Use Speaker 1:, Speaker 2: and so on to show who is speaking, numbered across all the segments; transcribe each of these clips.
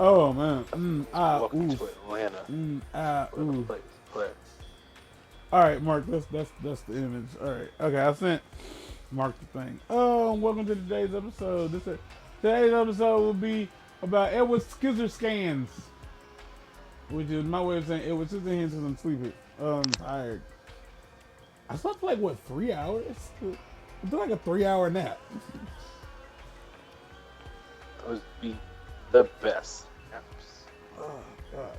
Speaker 1: Oh man.
Speaker 2: Welcome
Speaker 1: Ooh.
Speaker 2: to Atlanta. Little
Speaker 1: Ooh.
Speaker 2: place. But
Speaker 1: All right, Mark. That's the image. All right. Okay, I sent Mark the thing. Oh, welcome to today's episode. Today's episode will be about Edward Scissorhands, which is my way of saying Edward Scissorhands because I'm sleepy. I'm tired. I slept for like what 3 hours? I took like a 3 hour nap.
Speaker 2: those be the best naps.
Speaker 1: Oh gosh.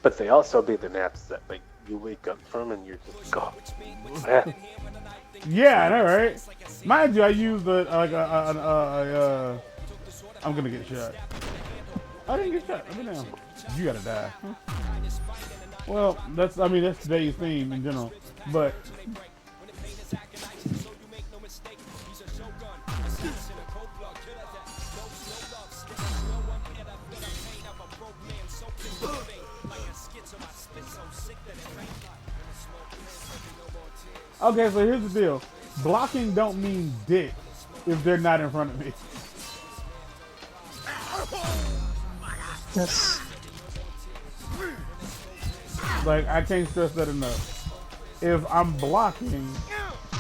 Speaker 2: But they also be the naps that like you wake up from and you're just like, oh, man.
Speaker 1: Yeah, I know, right? Mind you, I used I'm gonna get shot. I didn't get shot. I've been down. You gotta die. Huh? Well, that's today's theme in general. But okay, so here's the deal. Blocking don't mean dick if they're not in front of me.
Speaker 3: Yes.
Speaker 1: Like I can't stress that enough. If I'm blocking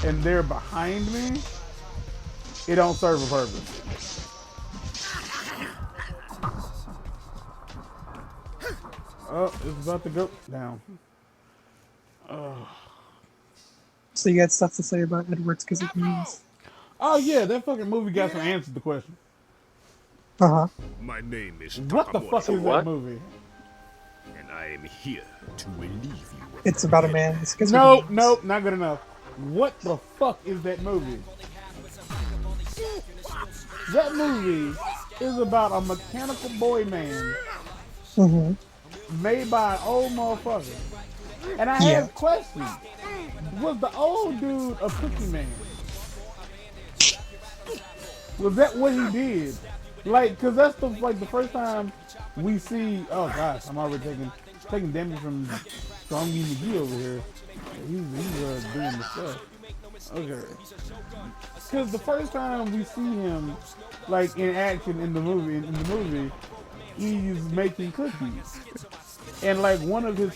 Speaker 1: and they're behind me, it don't serve a purpose. Oh, it's about to go down.
Speaker 3: So you got stuff to say about Edwards because it means.
Speaker 1: Oh yeah, that fucking movie got some answers to the question.
Speaker 3: Uh huh.
Speaker 4: My name is
Speaker 1: What the fuck
Speaker 2: So
Speaker 1: is that
Speaker 2: what?
Speaker 1: movie?
Speaker 4: and I am here to relieve you of
Speaker 3: It's
Speaker 4: that
Speaker 3: about a
Speaker 4: head.
Speaker 3: man. With schizophrenia.
Speaker 1: Nope, not good enough. What the fuck is that movie? That movie is about a mechanical boy man made by an old motherfucker. And I
Speaker 3: Yeah.
Speaker 1: have questions. Was the old dude a cookie man? Was that what he did? Like, cause that's the first time we see. Oh gosh, I'm already taking damage from Strongy McGee over here. He's doing the stuff. Okay. Cause the first time we see him, like in action in the movie, he's making cookies, and like one of his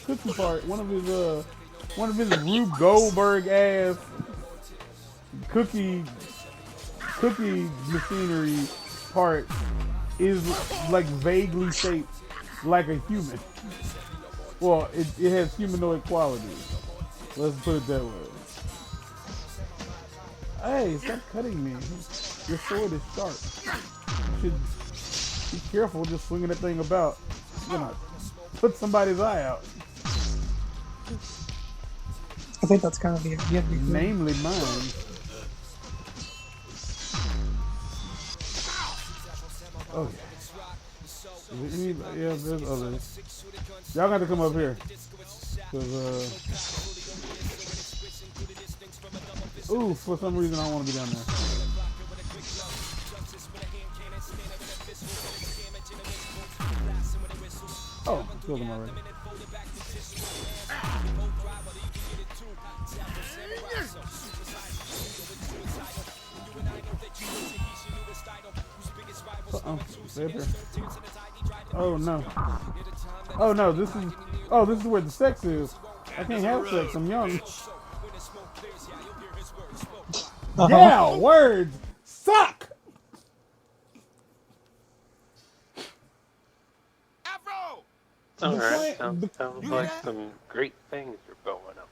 Speaker 1: Rube Goldberg ass cookie cookie machinery part is like vaguely shaped like a human. Well, it has humanoid qualities. Let's put it that way. Hey, stop cutting me. Your sword is sharp. You should be careful just swinging that thing about. You're gonna put somebody's eye out.
Speaker 3: I think that's kind of the idea.
Speaker 1: Namely mine. Okay. Yeah, there's others. Y'all got to come up here. Ooh, for some reason I want to be down there. Oh, killed him already. Right there. Oh no. Oh no, this is where the sex is. I can't have sex, I'm young. Yeah, words suck!
Speaker 4: Afro!
Speaker 2: Alright, sounds like some great things are going on.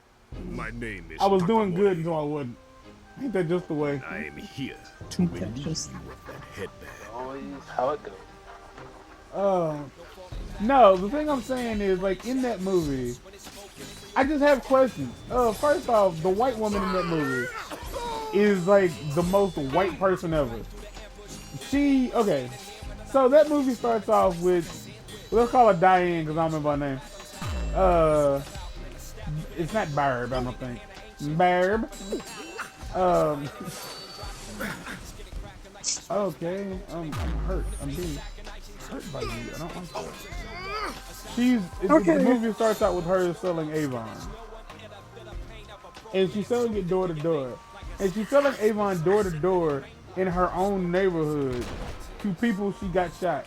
Speaker 4: My name is
Speaker 1: I was doing
Speaker 4: Takamori,
Speaker 1: good until I wouldn't. Ain't that just the way?
Speaker 4: I am here to relieve you of that headband.
Speaker 2: Always how it goes.
Speaker 1: No, the thing I'm saying is, like, in that movie, I just have questions. First off, the white woman in that movie is, like, the most white person ever. Okay, so that movie starts off with, let's call her Diane, because I don't remember her name. It's not Barb, I don't think. Barb. Okay, I'm hurt. I'm being hurt by you. I don't like that. The movie starts out with her selling Avon. And she's selling it door to door. And she's selling Avon door to door in her own neighborhood to people she got shot.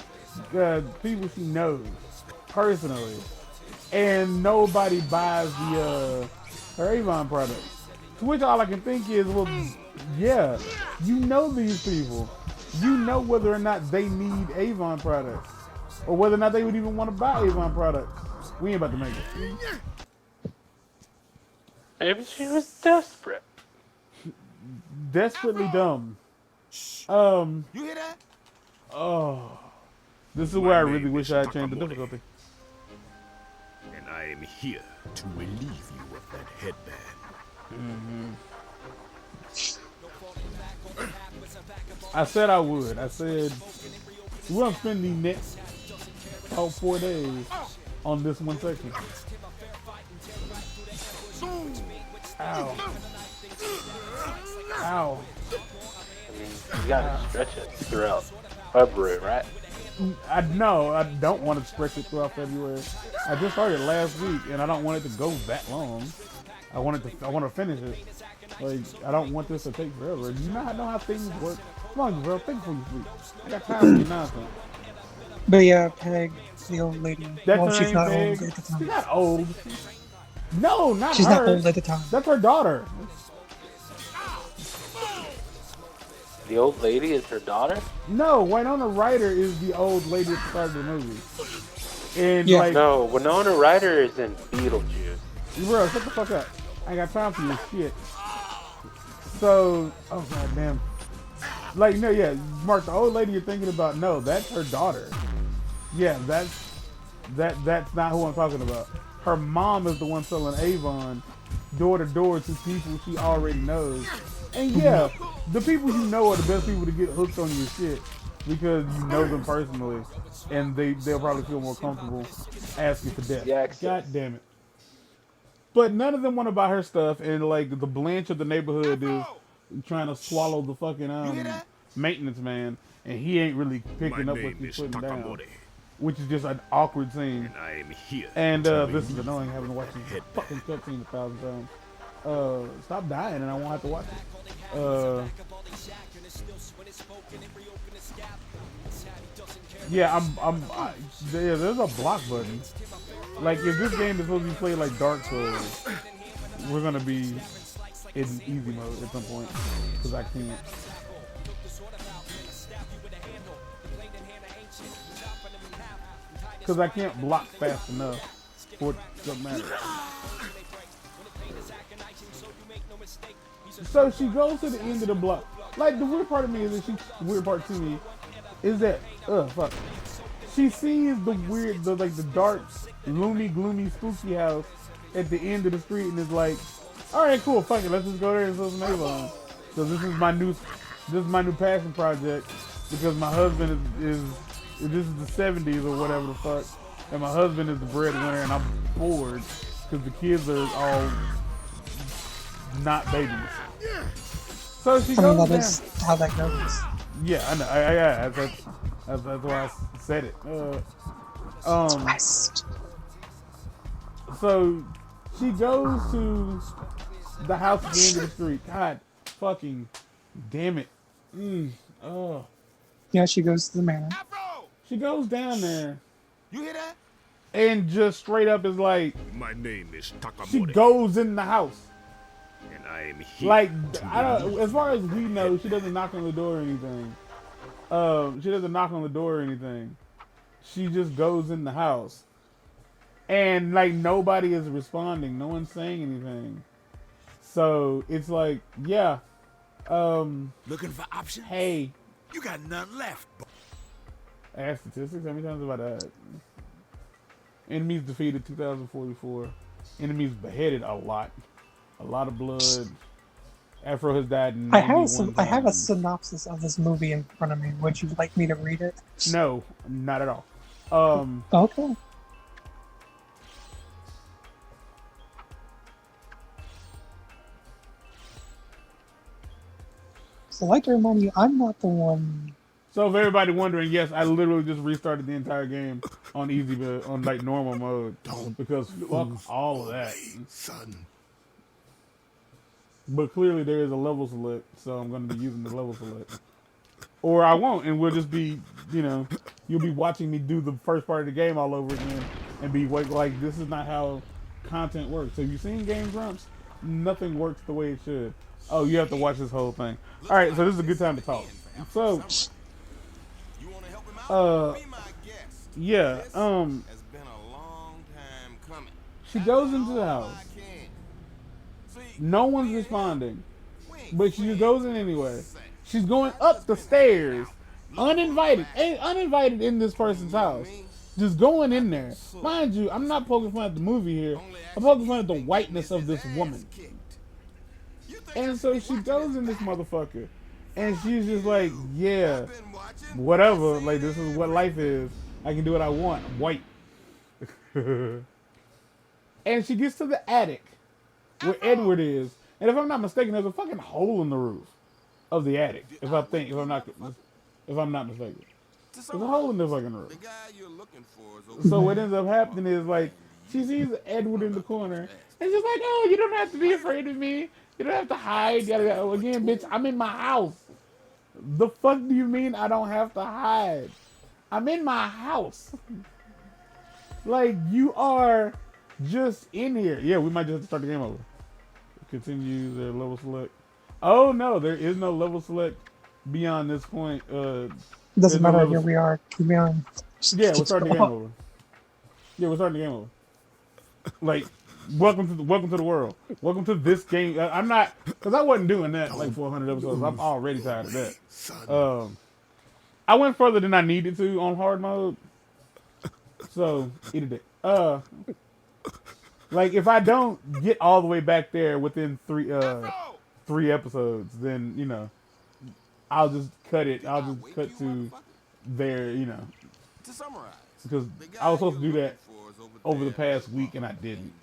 Speaker 1: people she knows personally, and nobody buys the her Avon products. To which all I can think is, well, yeah, you know these people. You know whether or not they need Avon products, or whether or not they would even want to buy Avon products. We ain't about to make it.
Speaker 2: Maybe she was desperate.
Speaker 1: Desperately dumb.
Speaker 5: You hear that?
Speaker 1: Oh, this is
Speaker 4: My
Speaker 1: where I
Speaker 4: name
Speaker 1: really wish
Speaker 4: is
Speaker 1: I had changed the
Speaker 4: Takamori.
Speaker 1: difficulty.
Speaker 4: And I am here to relieve you of that headband.
Speaker 1: I said I would. I said we're gonna spend the next about 4 days on this one section. Ow. Ow.
Speaker 2: I mean, you gotta stretch it throughout February, right?
Speaker 1: I don't want to stretch it throughout February. I just started last week, and I don't want it to go that long. I want to finish it. Like, I don't want this to take forever. You know how things work. Come on, bro, think before you sleep. I got time for your nonsense.
Speaker 3: But yeah, Peg, the old lady.
Speaker 1: That's
Speaker 3: Well,
Speaker 1: her
Speaker 3: she's
Speaker 1: name,
Speaker 3: not
Speaker 1: Peg.
Speaker 3: old at the
Speaker 1: She's
Speaker 3: time.
Speaker 1: not old. No, not
Speaker 3: She's
Speaker 1: her.
Speaker 3: not old at the time.
Speaker 1: That's her daughter.
Speaker 2: The old lady is her daughter?
Speaker 1: No, Winona Ryder is the old lady at the start of the movie. And
Speaker 3: Yeah.
Speaker 1: like,
Speaker 2: No, Winona Ryder is in Beetlejuice.
Speaker 1: bro, shut the fuck up. I ain't got time for your shit. So, oh goddamn. Like, no, yeah, Mark, the old lady you're thinking about, no, that's her daughter. Yeah, that's not who I'm talking about. Her mom is the one selling Avon door to door to people she already knows. And yeah, the people you know are the best people to get hooked on your shit because you know them personally, and they'll probably feel more comfortable asking for death.
Speaker 2: Yeah,
Speaker 1: God damn it. But none of them want to buy her stuff, and like the Blanche of the neighborhood is trying to swallow the fucking maintenance man, and he ain't really
Speaker 4: My
Speaker 1: picking up what
Speaker 4: name
Speaker 1: she's
Speaker 4: is
Speaker 1: putting down,
Speaker 4: Takamori.
Speaker 1: which is just an awkward scene.
Speaker 4: And I am here.
Speaker 1: And
Speaker 4: to
Speaker 1: this is
Speaker 4: relieve
Speaker 1: annoying
Speaker 4: you
Speaker 1: having to
Speaker 4: of
Speaker 1: watch
Speaker 4: that
Speaker 1: this fucking
Speaker 4: headband.
Speaker 1: cutscene 1,000 times. Stop dying and I won't have to watch it. Yeah, there's a block button. Like, if this game is supposed to be played like Dark Souls, we're gonna be in easy mode at some point, because I can't. Because I can't block fast enough for it to matter. So she goes to the end of the block. Like, the weird part of me is that the weird part to me is that, fuck. She sees the weird, the dark, gloomy, spooky house at the end of the street and is like, alright, cool, fuck it, let's just go there and sell some Avon. So this is my new passion project, because my husband is this is the 70s or whatever the fuck, and my husband is the breadwinner and I'm bored because the kids are all not babies. So she goes
Speaker 3: that
Speaker 1: down.
Speaker 3: is how that goes.
Speaker 1: Yeah, I know. That's why I said it.
Speaker 3: Twist.
Speaker 1: So she goes to the house at the end of the street. God fucking damn it. Oh.
Speaker 3: Yeah, she goes to the manor.
Speaker 5: Afro!
Speaker 1: She goes down there
Speaker 5: You hear that?
Speaker 1: and just straight up is like,
Speaker 4: My name is Takamori.
Speaker 1: she goes in the house.
Speaker 4: And I am here.
Speaker 1: Like,
Speaker 4: to
Speaker 1: I don't.
Speaker 4: relieve
Speaker 1: As far as we know, she doesn't knock on the door or anything. She doesn't knock on the door or anything. She just goes in the house, and like nobody is responding. No one's saying anything. So it's like, yeah.
Speaker 5: Looking for options?
Speaker 1: Hey,
Speaker 5: You got nothing left.
Speaker 1: ask statistics. How many times have I died? Enemies defeated 2,044. Enemies beheaded a lot. A lot of blood. Afro has died.
Speaker 3: I have I have a
Speaker 1: time.
Speaker 3: synopsis of this movie in front of me. Would you like me to read it?
Speaker 1: No, not at all.
Speaker 3: Okay. So I'd like to remind you, I'm not the one.
Speaker 1: So if everybody wondering, yes, I literally just restarted the entire game on easy, on like normal mode. Because fuck all of that.
Speaker 4: son.
Speaker 1: But clearly there is a level select, so I'm going to be using the level select. or I won't, and we'll just be, you'll be watching me do the first part of the game all over again, and be like, this is not how content works. So you've seen Game Grumps, nothing works the way it should. Oh, you have to watch this whole thing. All right, so this is a good time to talk. So, yeah, she goes into the house. No one's responding, but she goes in anyway. She's going up the stairs, uninvited in this person's house. Just going in there. Mind you, I'm not poking fun at the movie here. I'm poking fun at the whiteness of this woman. And so she goes in this motherfucker, and she's just like, yeah, whatever. Like, this is what life is. I can do what I want. I'm white. And she gets to the attic where Edward is, and if I'm not mistaken, there's a fucking hole in the roof of the attic. If I'm not mistaken, there's a hole in the fucking roof. So what ends up happening is, like, she sees Edward in the corner, and she's like, "Oh, you don't have to be afraid of me. You don't have to hide." Again, bitch, I'm in my house. The fuck do you mean I don't have to hide? I'm in my house. Like, you are just in here. Yeah, we might just have to start the game over. Continue their level select. Oh no, there is no level select beyond this point.
Speaker 3: Doesn't matter. Here we are. Keep me on.
Speaker 1: Yeah, we're starting the game over. Yeah, we're starting the game over. Like, welcome to the world. Welcome to this game. I'm not, because I wasn't doing that like 400 episodes. I'm already tired of that. I went further than I needed to on hard mode. So eat a dick. Like, if I don't get all the way back there within three episodes, then I'll just cut it. I'll just cut to there.
Speaker 5: To summarize,
Speaker 1: because I was supposed to do that over the past week and I didn't.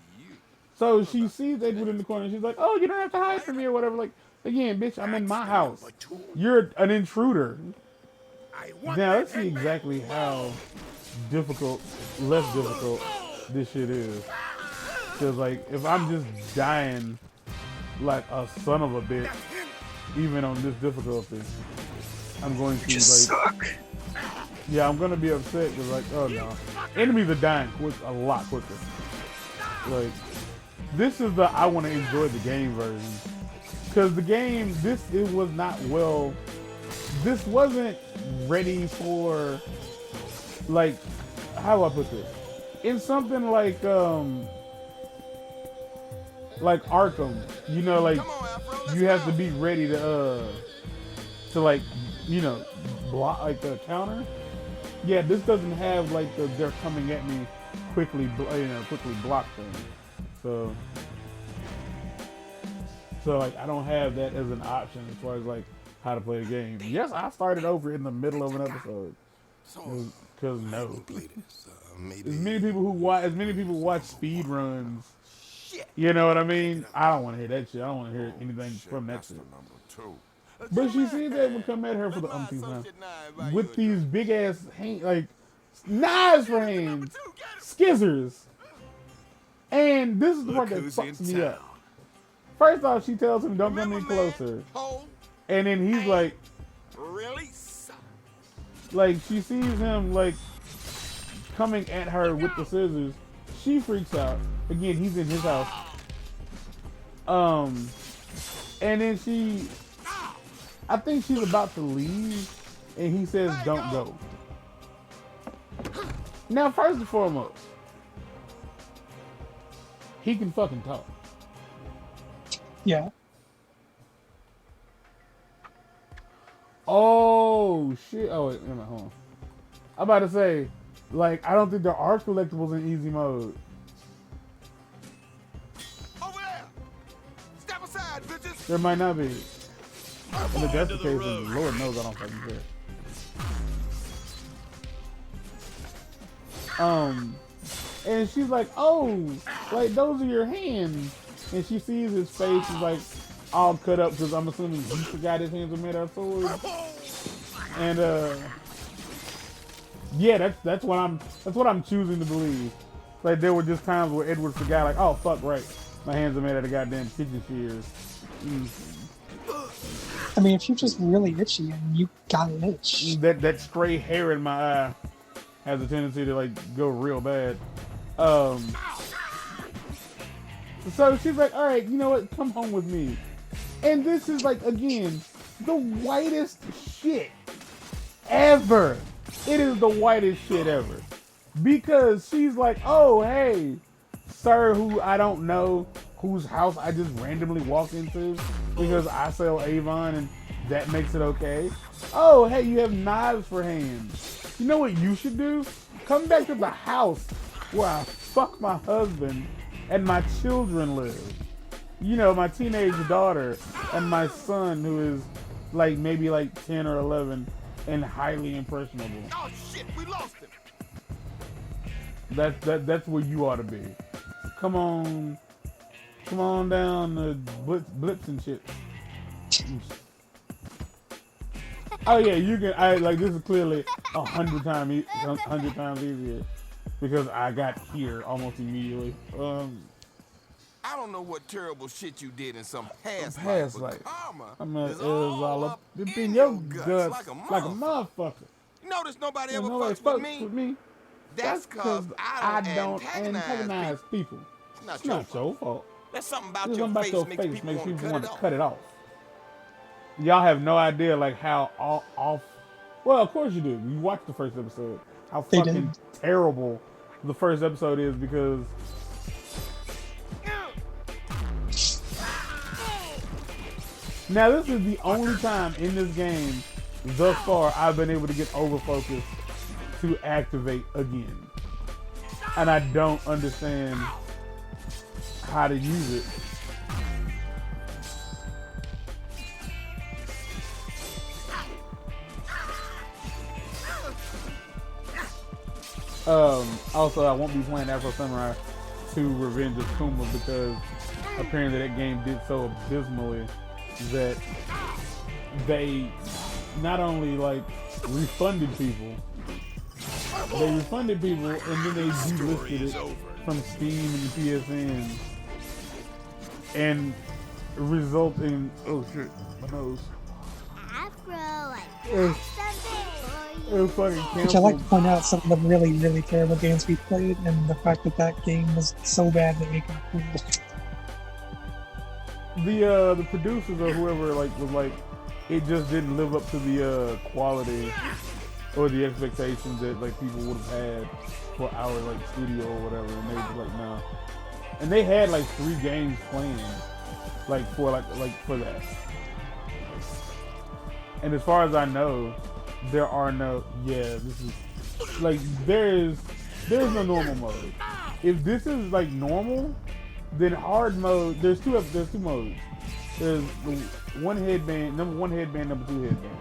Speaker 1: So she sees Edward in the corner and she's like, "Oh, you don't have to hide from me or whatever." Like, again, bitch, I'm in my house. You're an intruder. Now let's see exactly how less difficult this shit is. Because, like, if I'm just dying like a son of a bitch, even on this difficulty, I'm going to, like,
Speaker 3: suck.
Speaker 1: Yeah, I'm going to be upset because, like, oh no. Enemies are dying a lot quicker. Like, this is the I want to enjoy the game version. Because the game, it was not this wasn't ready for, like, how do I put this? In something like Arkham, like, you have to be ready to like, block, like, the counter. Yeah, this doesn't have, like, they're coming at me quickly block thing. So like, I don't have that as an option as far as, like, how to play the game. Yes, I started over in the middle of an episode. Because no. As many people watch speed runs. You know what I mean? I don't want to hear that shit. I don't want to hear anything from that shit. But she sees that would come at her for the umpteenth time with these big ass like knives for hands, skizzers. And this is the part that fucks me up. First off, she tells him, "Don't come any closer," and then he's like, she sees him, like, coming at her with the scissors. She freaks out. Again, he's in his house. And then I think she's about to leave, and he says, "Don't go." Now, first and foremost, he can fucking talk.
Speaker 3: Yeah.
Speaker 1: Oh, shit. Oh, wait, hold on. I'm about to say, like, I don't think there are collectibles in easy mode.
Speaker 5: over there. Step aside, bitches.
Speaker 1: There might not be. And if that's the case, then Lord knows I don't fucking care. And she's like, "Oh, like, those are your hands." And she sees his face is, like, all cut up, because I'm assuming he forgot his hands were made out of swords. And yeah, that's what I'm choosing to believe. Like, there were just times where Edward forgot, like, "Oh fuck, right, my hands are made out of goddamn kitchen shears."
Speaker 3: I mean, if you're just really itchy and you got an itch,
Speaker 1: That stray hair in my eye has a tendency to like go real bad. So she's like, all right, you know what? Come home with me. And this is like, again, the whitest shit ever. It is the whitest shit ever. Because she's like, oh, hey, sir, who I don't know, whose house I just randomly walked into because I sell Avon and that makes it okay. Oh, hey, you have knives for hands. You know what you should do? Come back to the house where I fuck my husband and my children live. You know, my teenage daughter and my son who is like maybe like 10 or 11 and highly impressionable.
Speaker 5: Oh shit, we lost him.
Speaker 1: That's where you ought to be. Come on down to Blips and shit. Oh yeah, you can. I like this is clearly 100 times easier because I got here almost immediately.
Speaker 5: I don't know what terrible shit you did in some past
Speaker 1: life.
Speaker 5: karma
Speaker 1: It
Speaker 5: is
Speaker 1: was all up
Speaker 5: in your guts like a
Speaker 1: motherfucker.
Speaker 5: You notice nobody ever
Speaker 1: Nobody
Speaker 5: fucks with me?
Speaker 1: That's because I don't antagonize people.
Speaker 5: It's
Speaker 1: It's not your fault.
Speaker 5: There's something about
Speaker 1: There's
Speaker 5: your
Speaker 1: something
Speaker 5: face
Speaker 1: about your
Speaker 5: makes
Speaker 1: face
Speaker 5: people
Speaker 1: makes people
Speaker 5: want
Speaker 1: want
Speaker 5: to
Speaker 1: to cut it off. Y'all have no idea like how off. Well, of course you do. You watched the first episode. How
Speaker 3: They
Speaker 1: fucking
Speaker 3: did.
Speaker 1: terrible the first episode is because. Now this is the only time in this game thus far I've been able to get over focused to activate again. And I don't understand how to use it. Also, I won't be playing Afro Samurai 2 Revenge of Kuma because apparently that game did so abysmally that they not only like refunded people, and then they delisted it from Steam and PSN, and result in my nose.
Speaker 6: Afro, I
Speaker 1: It was fucking
Speaker 3: which I like
Speaker 1: canceled.
Speaker 3: to point out some of the really, really terrible games we played, and the fact that that game was so bad that it got cool.
Speaker 1: The producers or whoever was like it just didn't live up to the quality or the expectations that like people would have had for our like studio or whatever, and they were like no. And they had like 3 games planned for that. And as far as I know, there are no there's no normal mode. If this is like normal, then hard mode, there's two modes. There's the one headband, number 1 headband, number 2 headband.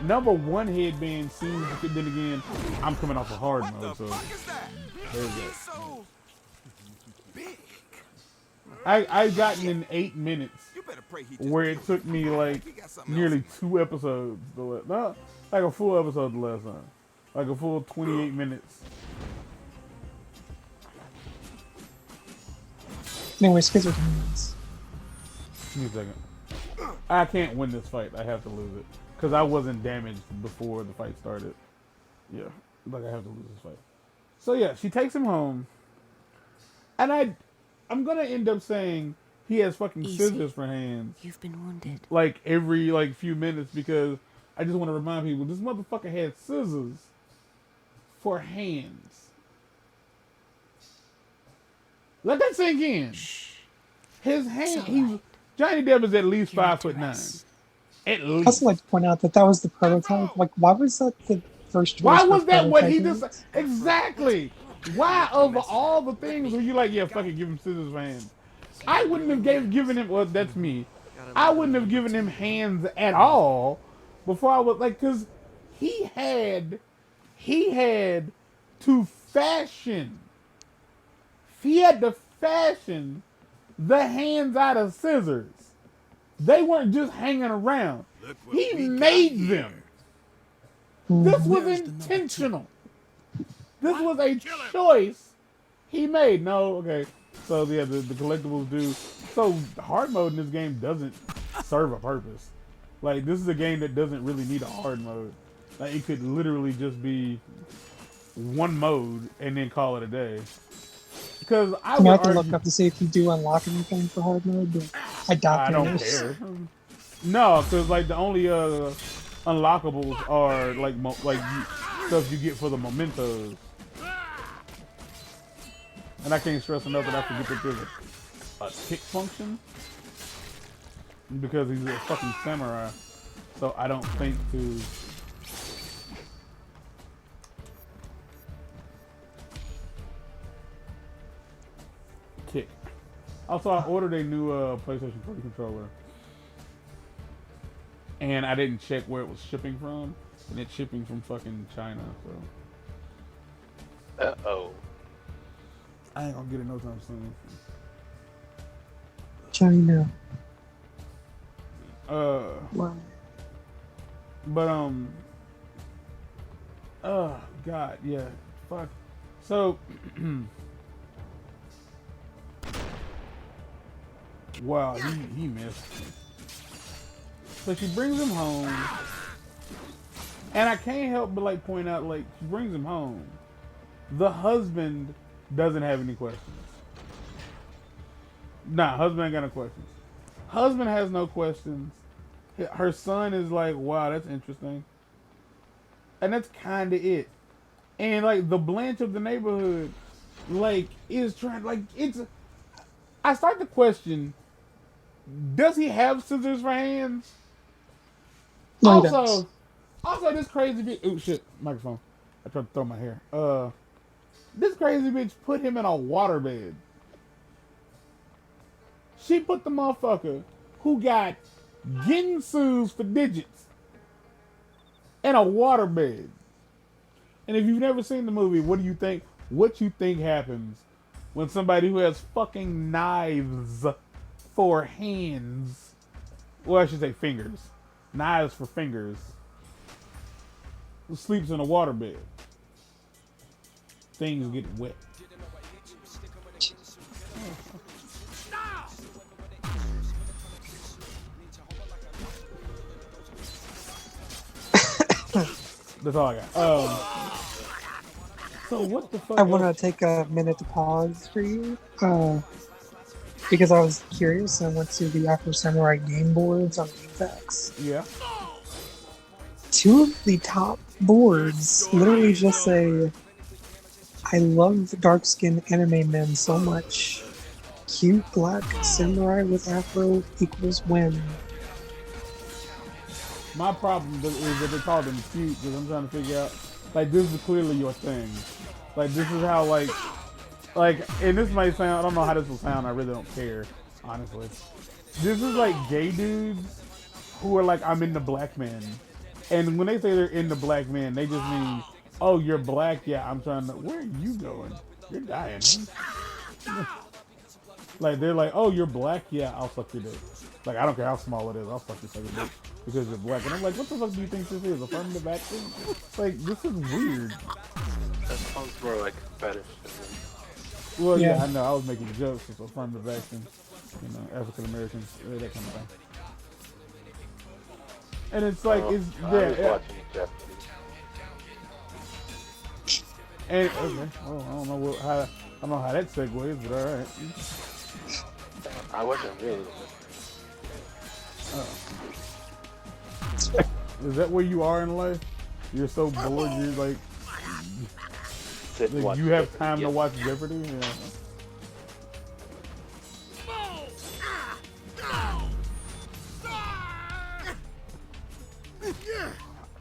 Speaker 1: Number 1 headband seems, then again, I'm coming off of hard mode, so there's that.
Speaker 5: so big.
Speaker 1: I gotten in 8 minutes
Speaker 5: You better pray he just
Speaker 1: where it took me like nearly 2 episodes, not like a full episode the last time, like a full 28 minutes.
Speaker 3: Anyway, Scissorhands.
Speaker 1: Give me a second. I can't win this fight. I have to lose it. Because I wasn't damaged before the fight started. Yeah. Like, I have to lose this fight. So, yeah, she takes him home. And I'm going to end up saying he has fucking scissors for hands.
Speaker 6: You've been wounded.
Speaker 1: Like, every, few minutes because I just want to remind people, this motherfucker had scissors for hands. Let that sink in. His hand, Johnny Depp is at least 5'9". At
Speaker 3: I
Speaker 1: least.
Speaker 3: also like to point out that that was the prototype. Like, why was that the first choice?
Speaker 1: Why
Speaker 3: for
Speaker 1: was that what he
Speaker 3: prototyping?
Speaker 1: just exactly? Why of all the things were you like, yeah, fucking give him scissors for hands? I wouldn't have given him. Well, that's me. I wouldn't have given him hands at all before I was like, because he had to fashion. He had to fashion the hands out of scissors. They weren't just hanging around. He made them. This was intentional. This was a choice he made. No, okay. So yeah, the collectibles do. So hard mode in this game doesn't serve a purpose. Like, this is a game that doesn't really need a hard mode. Like, it could literally just be one mode and then call it a day. Because I
Speaker 3: I'm gonna
Speaker 1: would
Speaker 3: have to look
Speaker 1: argue,
Speaker 3: up to see if you do unlock anything for hard mode, but I doubt
Speaker 1: I
Speaker 3: there
Speaker 1: don't
Speaker 3: is.
Speaker 1: care. No, because like the only unlockables are like stuff you get for the mementos. And I can't stress enough that I forget that there's a kick function. Because he's a fucking samurai. So I don't think to... kick. Also, I ordered a new PlayStation 4 controller. And I didn't check where it was shipping from. And it's shipping from fucking China, so...
Speaker 2: Uh-oh.
Speaker 1: I ain't gonna get it no time soon.
Speaker 3: China.
Speaker 1: But oh god, yeah, fuck. So, wow, he missed. So she brings him home, and I can't help but like point out, like, she brings him home. The husband doesn't have any questions. Nah, husband ain't got no questions. Husband has no questions. Her son is like, wow, that's interesting. And that's kind of it. And like the Blanche of the neighborhood, like, is trying, like, it's... I start to question, does he have scissors for hands?
Speaker 3: No, he does.
Speaker 1: Also this crazy bitch, oh shit, microphone. I tried to throw my hair. This crazy bitch put him in a waterbed. She put the motherfucker who got Ginsus for digits in a waterbed. And if you've never seen the movie, what do you think? What you think happens when somebody who has fucking knives for hands, well, I should say fingers, knives for fingers, sleeps in a waterbed? Things get wet. That's all I got. So what the fuck?
Speaker 3: I want to take a minute to pause for you, because I was curious and went to the Afro Samurai game boards on GameFAQs.
Speaker 1: Yeah.
Speaker 3: Two of the top boards literally just say, I love dark-skinned anime men so much. Cute black samurai with afro equals win.
Speaker 1: My problem is that they call them cute, because I'm trying to figure out, like, this is clearly your thing. Like, this is how, like, and this might sound, I don't know how this will sound, I really don't care, honestly. This is like gay dudes who are like, I'm into black men. And when they say they're into black men, they just mean, oh, you're black? Yeah, I'm trying to, where are you going? You're dying. Like, they're like, oh, you're black? Yeah, I'll suck your dick. Like, I don't care how small it is, I'll fuck your fucking dick because you're black. And I'm like, what the fuck do you think this is? Affirmative action? Like, this is weird.
Speaker 2: That sounds more like fetish.
Speaker 1: Well, yeah, I know. I was making jokes. It's affirmative action, you know, African Americans, that kind of thing. And it's like, it's yeah. And okay, well, I don't know I don't know how that segues, but all right.
Speaker 2: I wasn't really.
Speaker 1: Is that where you are in life? You're so bored, you're like you have time to watch Jeopardy? Yeah.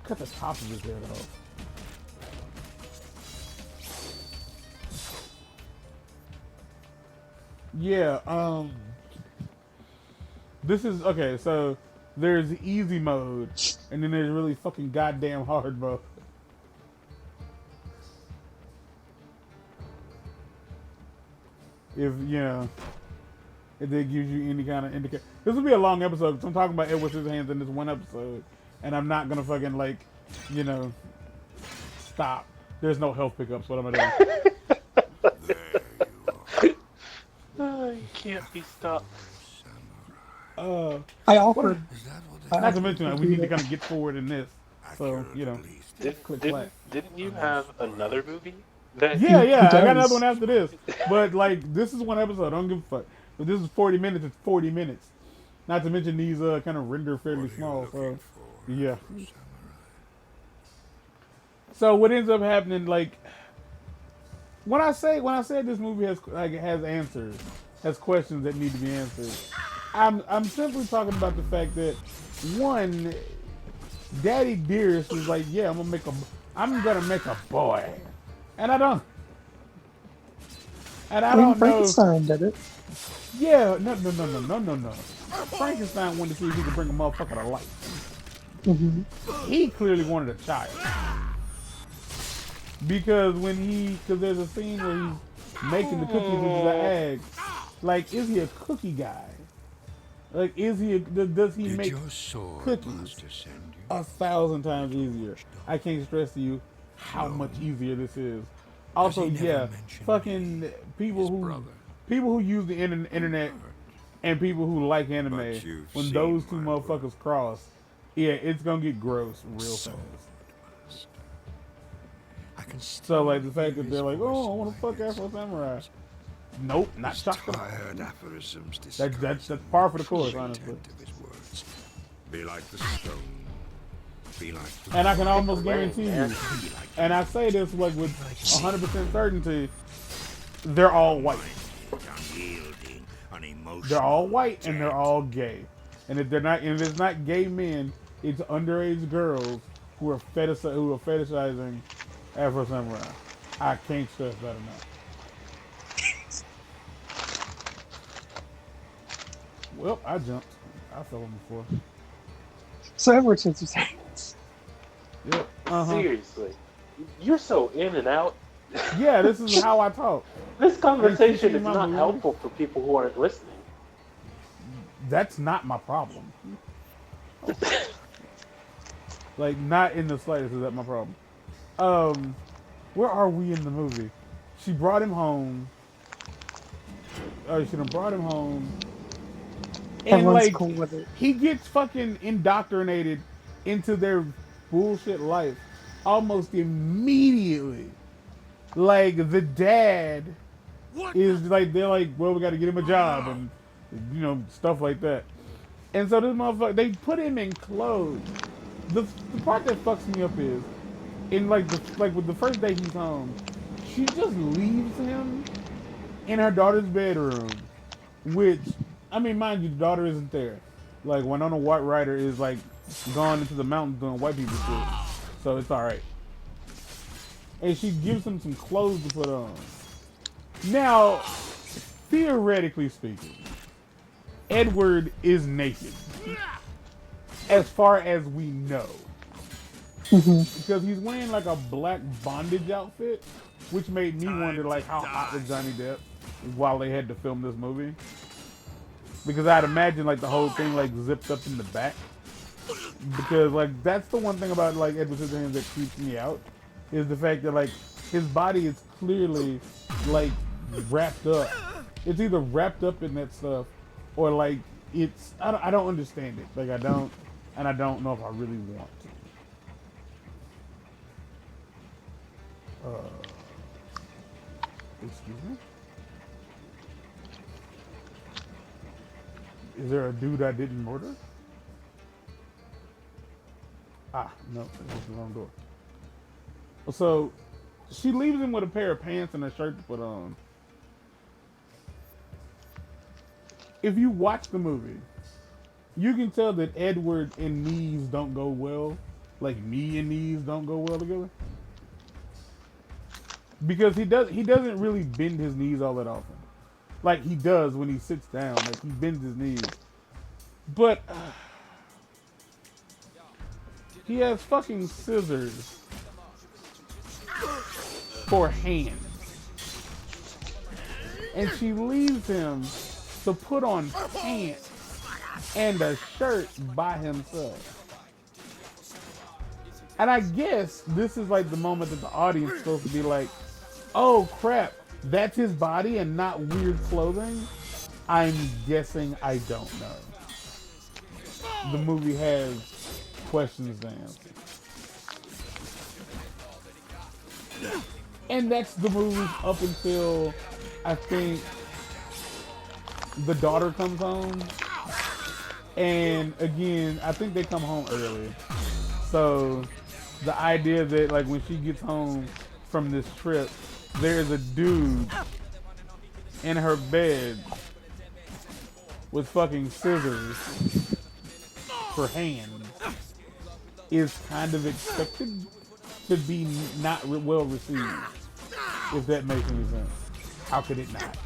Speaker 1: Cut the top of his head off. Yeah, this is, okay, so there's easy mode, and then there's really fucking goddamn hard mode. If, you know, if they gives you any kind of indicator. This will be a long episode, because I'm talking about Edward Scissorhands in this one episode, and I'm not gonna fucking, like, you know, stop. There's no health pickups, what am I doing?
Speaker 2: You can't be stopped.
Speaker 3: I offered
Speaker 1: Not to mention that we need to kind of get forward in this.
Speaker 4: I
Speaker 1: So,
Speaker 4: cannot
Speaker 1: you know.
Speaker 4: believe
Speaker 1: Click clack.
Speaker 2: Didn't you have another movie? That
Speaker 1: Yeah,
Speaker 3: He
Speaker 1: yeah, I got another
Speaker 3: does.
Speaker 1: one after this. But, like, this is one episode. I don't give a fuck. But this is 40 minutes. It's 40 minutes. Not to mention these kind of render fairly
Speaker 4: what are you
Speaker 1: small. So,
Speaker 4: looking for,
Speaker 1: yeah.
Speaker 4: Afro Samurai?
Speaker 1: So what ends up happening, like, when I say this movie has answers, has questions that need to be answered, I'm simply talking about the fact that one, Daddy Dearest is like, yeah, I'm gonna make a boy, and I don't
Speaker 3: I mean,
Speaker 1: know.
Speaker 3: Frankenstein did it.
Speaker 1: Yeah, no. Frankenstein wanted to see if he could bring a motherfucker to life.
Speaker 3: Hmm.
Speaker 1: He clearly wanted a child. Because there's a scene where he's making the cookies with the egg. Like, is he a cookie guy? Like, does he
Speaker 4: Did
Speaker 1: make
Speaker 4: your sword
Speaker 1: cookies
Speaker 4: master send you?
Speaker 1: 1,000 times easier? I can't stress to you how much easier this is. Also,
Speaker 4: Does he
Speaker 1: yeah,
Speaker 4: never mention
Speaker 1: fucking people
Speaker 4: his
Speaker 1: who
Speaker 4: brother?
Speaker 1: use the internet and people who like anime,
Speaker 4: But you've
Speaker 1: when
Speaker 4: seen
Speaker 1: those two
Speaker 4: my
Speaker 1: motherfuckers
Speaker 4: work.
Speaker 1: cross, yeah, it's gonna get gross real fast.
Speaker 4: Master. I can
Speaker 1: So, like, the fact
Speaker 4: hear
Speaker 1: that they're
Speaker 4: his
Speaker 1: like, oh, I
Speaker 4: voice
Speaker 1: want
Speaker 4: in
Speaker 1: to
Speaker 4: my
Speaker 1: fuck
Speaker 4: head
Speaker 1: Afro Samurai.
Speaker 4: sometimes.
Speaker 1: Nope, not
Speaker 4: His
Speaker 1: shocked.
Speaker 4: tired aphorisms
Speaker 1: That's
Speaker 4: disguise
Speaker 1: par for the course,
Speaker 4: the
Speaker 1: honestly.
Speaker 4: intent of his words. Be like the stone. Be like the
Speaker 1: And I can almost
Speaker 2: away,
Speaker 1: guarantee
Speaker 2: man.
Speaker 1: you,
Speaker 4: be like
Speaker 1: and I say this like with 100% certainty, they're all white.
Speaker 4: unyielding, unemotional.
Speaker 1: They're all white and they're all gay. And if it's not gay men, it's underage girls who are fetishizing Afro Samurai. I can't stress that enough. Well, I jumped. I fell on the floor.
Speaker 3: So Edward Scissorhands.
Speaker 1: Yep.
Speaker 2: Seriously, you're so in and out.
Speaker 1: Yeah, this is how I talk.
Speaker 2: This conversation
Speaker 1: Hey,
Speaker 2: is
Speaker 1: my
Speaker 2: not
Speaker 1: movie.
Speaker 2: helpful for people who aren't listening.
Speaker 1: That's not my problem. Like, not in the slightest is that my problem. Where are we in the movie? She brought him home. She done brought him home. And
Speaker 3: Everyone's
Speaker 1: like,
Speaker 3: cool with it.
Speaker 1: he gets fucking indoctrinated into their bullshit life almost immediately. Like, the dad is like, they're like, well, we got to get him a job and, you know, stuff like that. And so this motherfucker, they put him in clothes. The part that fucks me up is, in like with the first day he's home, she just leaves him in her daughter's bedroom, which, I mean, mind you, the daughter isn't there. Like, Winona White Rider is like gone into the mountains doing white people shit, so it's all right. And she gives him some clothes to put on. Now, theoretically speaking, Edward is naked, as far as we know, because he's wearing like a black bondage outfit, which made me wonder like how hot was Johnny Depp while they had to film this movie, because I'd imagine like the whole thing like zipped up in the back, because like that's the one thing about like Edward Scissorhands that creeps me out, is the fact that like his body is clearly like wrapped up. It's either wrapped up in that stuff or like it's, I don't understand it. Like I don't know if I really want to. Excuse me? Is there a dude I didn't murder? Ah, no, that's the wrong door. So, she leaves him with a pair of pants and a shirt to put on. If you watch the movie, you can tell that Edward and knees don't go well. Like, knee and knees don't go well together. Because he doesn't really bend his knees all that often. Like he does when he sits down. Like he bends his knees. But he has fucking scissors for hands. And she leaves him to put on pants and a shirt by himself. And I guess this is like the moment that the audience is supposed to be like, oh crap, that's his body and not weird clothing? I'm guessing I don't know. the movie has questions to answer. And that's the movie up until I think the daughter comes home. And again, I think they come home early. So the idea that like when she gets home from this trip, there's a dude in her bed with fucking scissors for hands is kind of expected to be not well received, if that makes any sense. How could it not?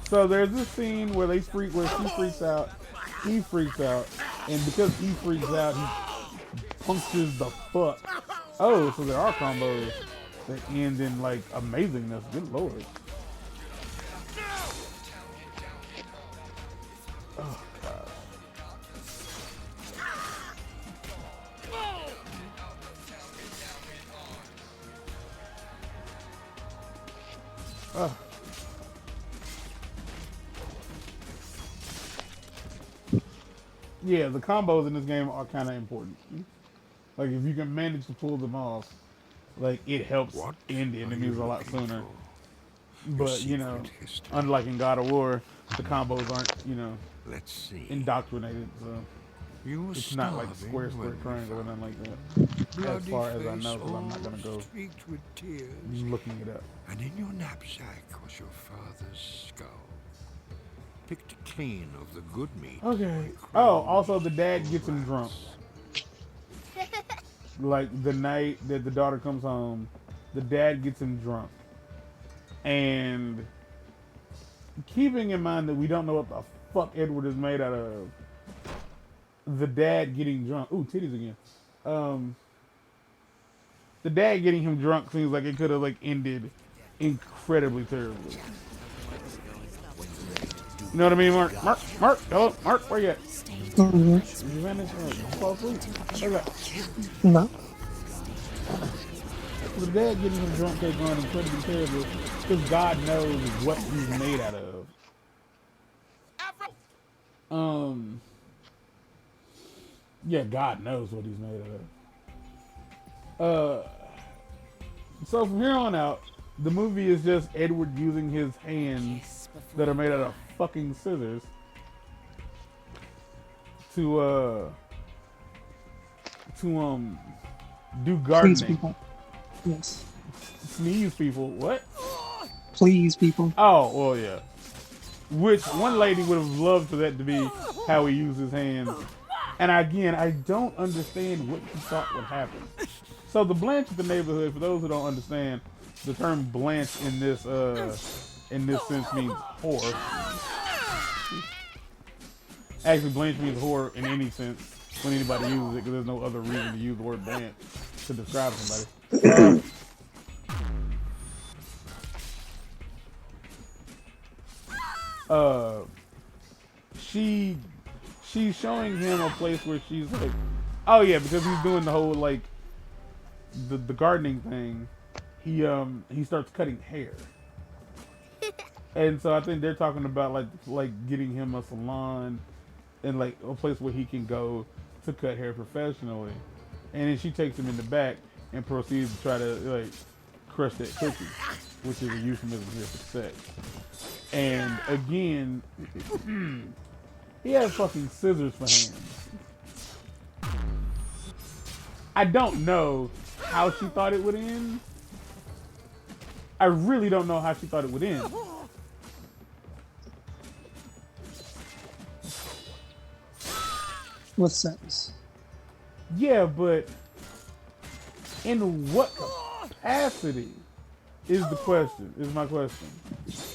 Speaker 1: So there's this scene where where she freaks out, he freaks out, and because he freaks out, he punctures the fuck. Oh, so there are combos that end in like amazingness. Good lord. Oh god. Oh. Yeah, the combos in this game are kind of important. Like if you can manage to pull them off, like it helps
Speaker 4: What
Speaker 1: end
Speaker 4: are
Speaker 1: enemies
Speaker 4: you
Speaker 1: a lot
Speaker 4: looking
Speaker 1: sooner.
Speaker 4: for?
Speaker 1: But you know,
Speaker 4: secret history.
Speaker 1: unlike in God of War, the combos aren't
Speaker 4: Let's see.
Speaker 1: indoctrinated, so
Speaker 4: You were
Speaker 1: it's not like
Speaker 4: starving
Speaker 1: square,
Speaker 4: when we
Speaker 1: triangle, or
Speaker 4: found
Speaker 1: nothing like
Speaker 4: you.
Speaker 1: that. As
Speaker 4: Bloody
Speaker 1: far as I
Speaker 4: face
Speaker 1: know, because I'm not
Speaker 4: all
Speaker 1: gonna go
Speaker 4: streaked with tears.
Speaker 1: looking it up.
Speaker 4: And in your knapsack was your father's skull. Picked clean of the good meat.
Speaker 1: Okay.
Speaker 4: by
Speaker 1: Oh,
Speaker 4: crows
Speaker 1: also the dad
Speaker 4: or
Speaker 1: gets him drunk.
Speaker 4: rats.
Speaker 1: Like the night that the daughter comes home, the dad gets him drunk. And keeping in mind that we don't know what the fuck Edward is made out of, the dad getting drunk. Ooh, titties again. The dad getting him drunk seems like it could have like ended incredibly terribly. You know what I mean, Mark? Mark, hello, Mark, where you at?
Speaker 3: Mhm.
Speaker 1: You vanished? Oh, you fall asleep. Okay.
Speaker 3: No.
Speaker 1: The dad getting him drunk cake going incredibly terribly because God knows what he's made out of. Yeah, God knows what he's made out of. So from here on out, the movie is just Edward using his hands that are made out of fucking scissors to do
Speaker 3: Please,
Speaker 1: gardening.
Speaker 3: people. Yes.
Speaker 1: Sneeze people. What?
Speaker 3: Please, people.
Speaker 1: Oh, well, yeah. Which one lady would have loved for that to be how he used his hands. And again, I don't understand what he thought would happen. So the Blanche of the neighborhood, for those who don't understand, the term Blanche in this sense means whore. Actually, Blanche means whore in any sense when anybody uses it, because there's no other reason to use the word Blanche to describe somebody. She's showing him a place where she's like, oh yeah, because he's doing the whole like the gardening thing. He starts cutting hair, and so I think they're talking about like getting him a salon and like a place where he can go to cut hair professionally. And then she takes him in the back and proceeds to try to like crush that cookie, which is a euphemism here for sex. And again, he has fucking scissors for hands. I don't know how she thought it would end. I really don't know how she thought it would end.
Speaker 3: With sex.
Speaker 1: Yeah, but in what capacity is the question, is my question.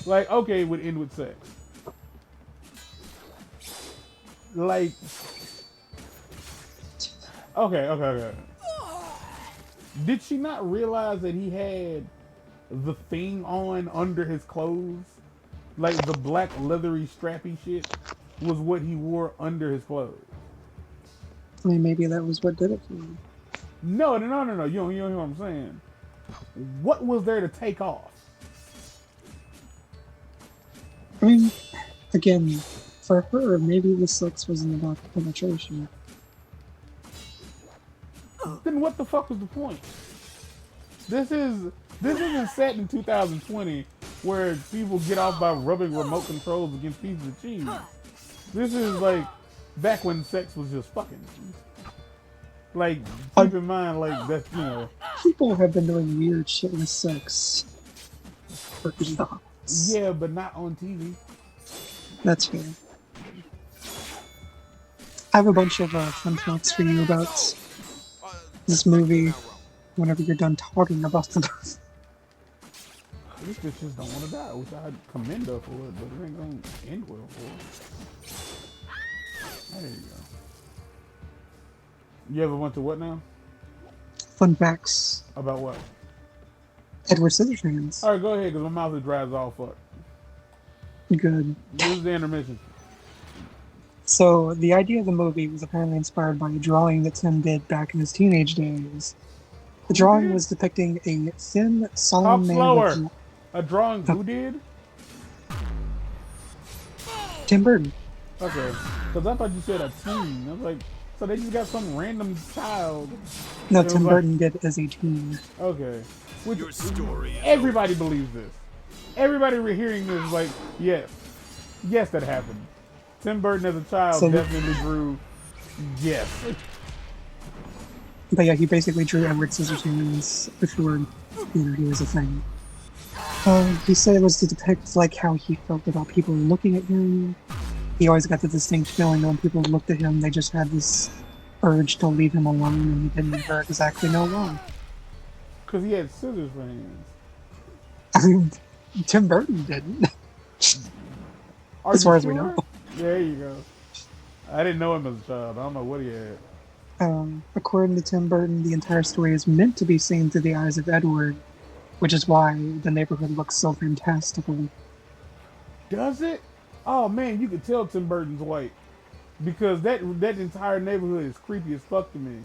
Speaker 1: Like, okay, it would end with sex. Like, okay. Did she not realize that he had the thing on under his clothes? Like the black leathery strappy shit was what he wore under his clothes.
Speaker 3: I mean, maybe that was what did it for him.
Speaker 1: No. You don't hear what I'm saying. What was there to take off?
Speaker 3: I mean, again, for her, maybe the sex wasn't about penetration.
Speaker 1: Then what the fuck was the point? This isn't set in 2020 where people get off by rubbing remote controls against pieces of cheese. This is like back when sex was just fucking. Like, keep in mind, like, that's, you know.
Speaker 3: People have been doing weird shit with sex for eons.
Speaker 1: Yeah, but not on TV.
Speaker 3: That's fair. I have a bunch of fun facts for you about this movie whenever you're done talking about the movie.
Speaker 1: These bitches don't want to die, which I'd commend her for it, but it ain't gonna end well for her. There you go. You ever went to what now?
Speaker 3: Fun facts.
Speaker 1: About what?
Speaker 3: Edward Scissorhands.
Speaker 1: Alright, go ahead, because my mouth is dry as all fuck.
Speaker 3: Good.
Speaker 1: This is the intermission.
Speaker 3: So, the idea of the movie was apparently inspired by a drawing that Tim did back in his teenage days. The drawing was depicting a thin, solemn
Speaker 1: Talk
Speaker 3: man
Speaker 1: slower.
Speaker 3: with...
Speaker 1: A drawing who did?
Speaker 3: Tim Burton.
Speaker 1: Okay. Because I thought you said a teen. I was like, so they just got some random child.
Speaker 3: No,
Speaker 1: It was
Speaker 3: Tim
Speaker 1: like-
Speaker 3: Burton did as a teen.
Speaker 1: Okay. Which,
Speaker 4: Your story is
Speaker 1: everybody believes this. Everybody hearing this is like, yes. Yes, that happened. Tim Burton as a child
Speaker 3: So-
Speaker 1: definitely drew. Yes.
Speaker 3: But yeah, he basically drew Edward Scissorhands before, he was a thing. He said it was to depict like how he felt about people looking at him. He always got the distinct feeling that when people looked at him, they just had this urge to leave him alone, and he didn't ever exactly know why.
Speaker 1: Because he had scissors for hands.
Speaker 3: I mean, Tim Burton didn't.
Speaker 1: Are
Speaker 3: As
Speaker 1: you
Speaker 3: far as we
Speaker 1: sure?
Speaker 3: know.
Speaker 1: There you go. I didn't know him as a child. I don't know what he had.
Speaker 3: According to Tim Burton, the entire story is meant to be seen through the eyes of Edward, which is why the neighborhood looks so fantastical.
Speaker 1: Does it? Oh man, you could tell Tim Burton's white. Because that entire neighborhood is creepy as fuck to me.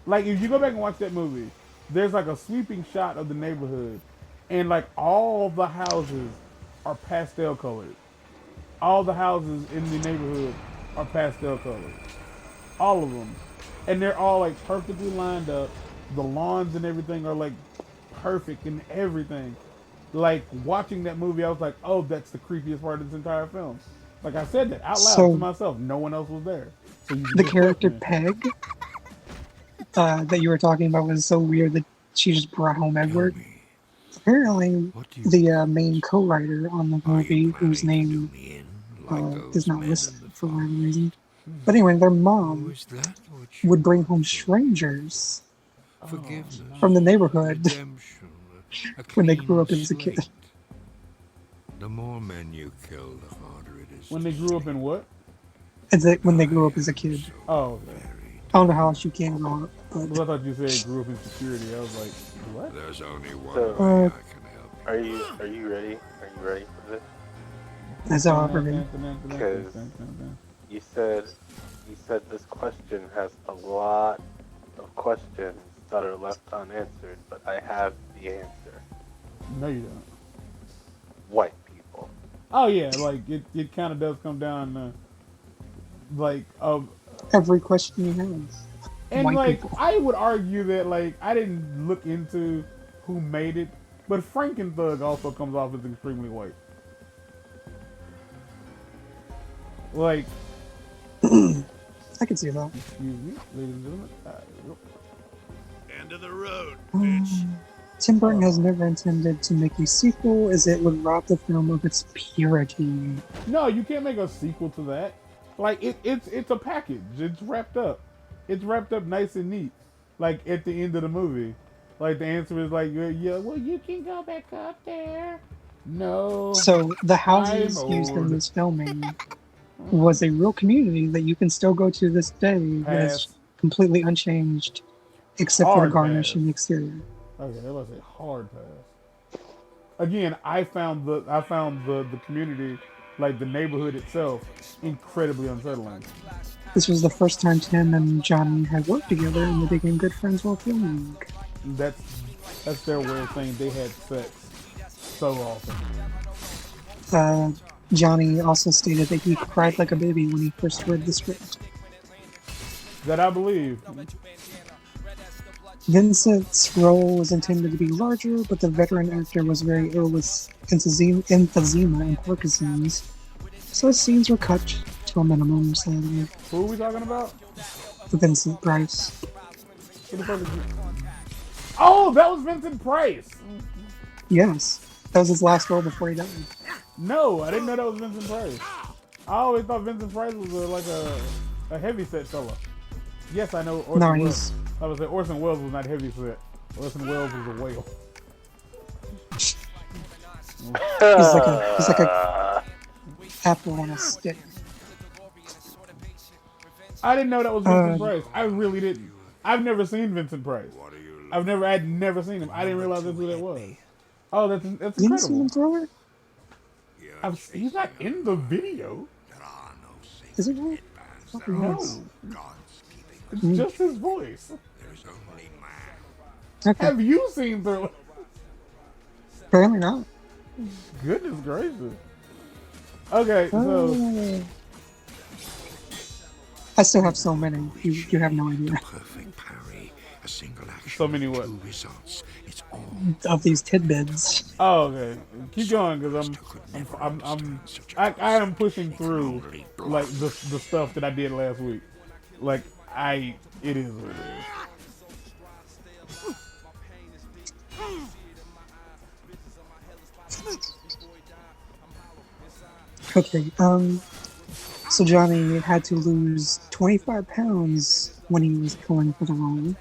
Speaker 1: Like, if you go back and watch that movie, there's like a sweeping shot of the neighborhood, and like all the houses are pastel colored. All the houses in the neighborhood are pastel colored. All of them. And they're all like perfectly lined up. The lawns and everything are like perfect and everything. Like, watching that movie, I was like, oh, that's the creepiest part of this entire film. Like, I said that out loud
Speaker 3: So-
Speaker 1: to myself. No one else was there. So you
Speaker 3: The
Speaker 1: just
Speaker 3: character
Speaker 1: fucked me.
Speaker 3: Peg that you were talking about was so weird that she just brought home Edward. Apparently, the main co-writer on the movie, whose name is not listed for whatever reason. But anyway, their mom would bring home strangers from the neighborhood when they grew up as a kid.
Speaker 4: The more men you kill, the harder it is.
Speaker 1: When they grew up in what?
Speaker 3: When they grew up as a kid.
Speaker 1: Oh, okay.
Speaker 3: I don't know how else you can grow up,
Speaker 1: Well,
Speaker 3: but
Speaker 1: I thought you said grew up in security. I was like, what?
Speaker 4: There's only one
Speaker 2: So-
Speaker 4: way I can help.
Speaker 2: Are you ready? Are you ready for this?
Speaker 3: that's how I've been.
Speaker 2: Because you said this question has a lot of questions that are left unanswered, but I have the answer.
Speaker 1: No, you don't.
Speaker 2: White people.
Speaker 1: Oh yeah, like it kind of does come down to like
Speaker 3: Every question he has.
Speaker 1: and
Speaker 3: White
Speaker 1: like
Speaker 3: people.
Speaker 1: I would argue that like I didn't look into who made it, but Frankenthug also comes off as extremely white. Like,
Speaker 3: I can see that.
Speaker 1: excuse me, ladies and gentlemen.
Speaker 4: End of the road, bitch.
Speaker 3: Tim Burton has never intended to make a sequel, as it would rob the film of its purity.
Speaker 1: No, you can't make a sequel to that. Like it's a package. It's wrapped up. It's wrapped up nice and neat. Like at the end of the movie, like the answer is like, yeah, well you can go back up there. No.
Speaker 3: So the houses
Speaker 1: I'm
Speaker 3: used in
Speaker 1: old.
Speaker 3: this filming was a real community that you can still go to this day that is
Speaker 1: Pass.
Speaker 3: completely unchanged, except for
Speaker 1: Hard
Speaker 3: the garnish
Speaker 1: pass.
Speaker 3: in the exterior.
Speaker 1: Okay, that was a hard pass. Again, I found the community, like the neighborhood itself, incredibly unsettling.
Speaker 3: This was the first time Tim and Johnny had worked together, and they became good friends while filming.
Speaker 1: That's their way of saying they had sex so often.
Speaker 3: Johnny also stated that he cried like a baby when he first read the script.
Speaker 1: That I believe.
Speaker 3: Vincent's role was intended to be larger, but the veteran actor was very ill with emphysema and Parkinson's, so his scenes were cut to a minimum, sadly.
Speaker 1: Who are we talking about?
Speaker 3: Vincent Price.
Speaker 1: Who the fuck is he? Oh, that was Vincent Price.
Speaker 3: Yes, that was his last role before he died.
Speaker 1: No, I didn't know that was Vincent Price. I always thought Vincent Price was a heavyset fella. Yes, I know Orson
Speaker 3: No,
Speaker 1: Welles.
Speaker 3: he's
Speaker 1: I was say Orson Welles was not heavyset. Orson Welles was a whale.
Speaker 3: he's like a apple on a stick.
Speaker 1: I didn't know that was Vincent Price. I really didn't. I've never seen Vincent Price. I'd never seen him. I didn't realize that's who that was. Oh, that's
Speaker 3: You didn't see him
Speaker 1: incredible.
Speaker 3: throw it?
Speaker 1: He's not in the video.
Speaker 3: Is it really?
Speaker 1: No. It's just his voice.
Speaker 3: Okay.
Speaker 1: Have you seen Thriller?
Speaker 3: Apparently not.
Speaker 1: Goodness gracious. Okay, so
Speaker 3: I still have so many. You have no idea.
Speaker 4: Perfect parry, a single action.
Speaker 1: So many what?
Speaker 4: Two results. It's all
Speaker 3: Of these tidbits.
Speaker 1: Oh, okay. Keep going, because I am pushing through like the stuff that I did last week. Like it is what it is.
Speaker 3: Okay, so Johnny had to lose 25 pounds when he was going for the role.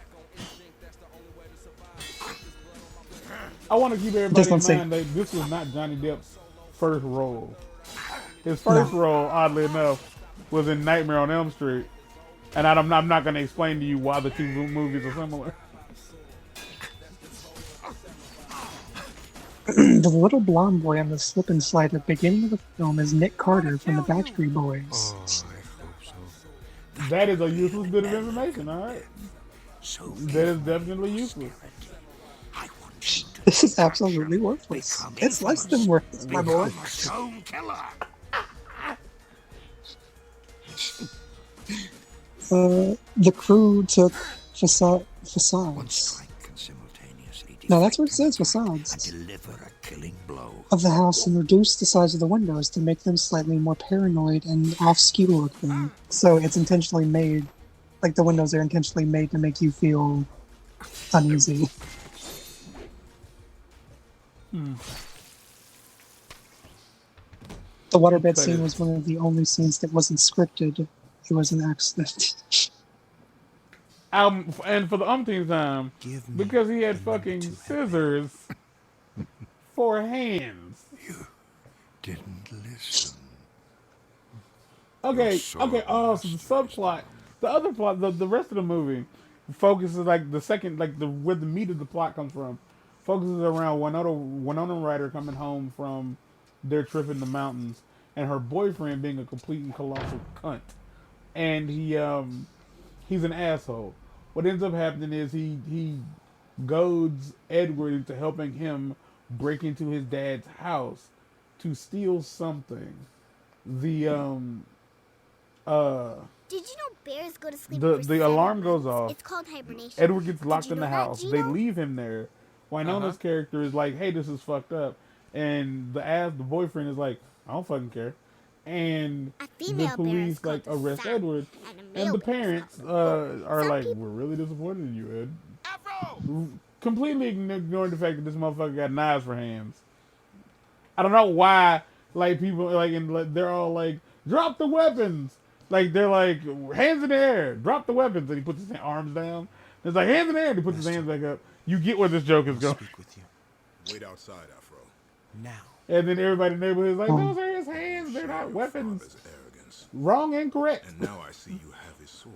Speaker 1: I want to keep everybody in mind that this was not Johnny Depp's first role. His first role, oddly enough, was in Nightmare on Elm Street. And I'm not going to explain to you why the two movies are similar.
Speaker 3: The little blonde boy on the slip and slide at the beginning of the film is Nick Carter from the Backstreet Boys.
Speaker 4: I hope so.
Speaker 1: That is a useless bit of information, alright? That is definitely useless.
Speaker 3: This is absolutely worthless. It's less than worthless, my boy.
Speaker 4: Stone killer.
Speaker 3: The crew took facades.
Speaker 4: Strike can simultaneously
Speaker 3: No, that's what it says, facades.
Speaker 4: deliver a killing blow.
Speaker 3: Of the house and reduced the size of the windows to make them slightly more paranoid and off-skew looking. So it's intentionally made, like the windows are intentionally made to make you feel uneasy. The waterbed scene was one of the only scenes that wasn't scripted. It was an accident.
Speaker 1: And for the umpteenth time, because he had fucking scissors for hands.
Speaker 4: Didn't listen.
Speaker 1: Okay. Oh, so the subplot, the other plot, the rest of the movie focuses like where the meat of the plot comes from, focuses around Winona Ryder coming home from their trip in the mountains, and her boyfriend being a complete and colossal cunt, and he's an asshole. What ends up happening is he goads Edward into helping him break into his dad's house to steal something.
Speaker 6: Did you know bears go to sleep?
Speaker 1: The alarm goes off.
Speaker 6: It's called hibernation.
Speaker 1: Edward gets locked
Speaker 6: you
Speaker 1: in the
Speaker 6: know that,
Speaker 1: house.
Speaker 6: Gino?
Speaker 1: They leave him there. Winona's character is like, "Hey, this is fucked up," and the boyfriend is like, "I don't fucking care." And the police like arrest Edward, and the parents are like, "We're really disappointed in you, Ed."
Speaker 5: Afro!
Speaker 1: Completely ignoring the fact that this motherfucker got knives for hands. I don't know why, like people they're all like, "Drop the weapons!" Like they're like, "Hands in the air, drop the weapons," and he puts his arms down. It's like, "Hands in the air," and he puts his hands back up. You get where this joke is going.
Speaker 4: Speak with you.
Speaker 5: Wait outside, Afro.
Speaker 4: Now.
Speaker 1: And then everybody in the neighborhood is like, "Those are his hands. They're not weapons."
Speaker 5: Father's arrogance.
Speaker 1: Wrong and correct.
Speaker 5: And now I see you have his sword.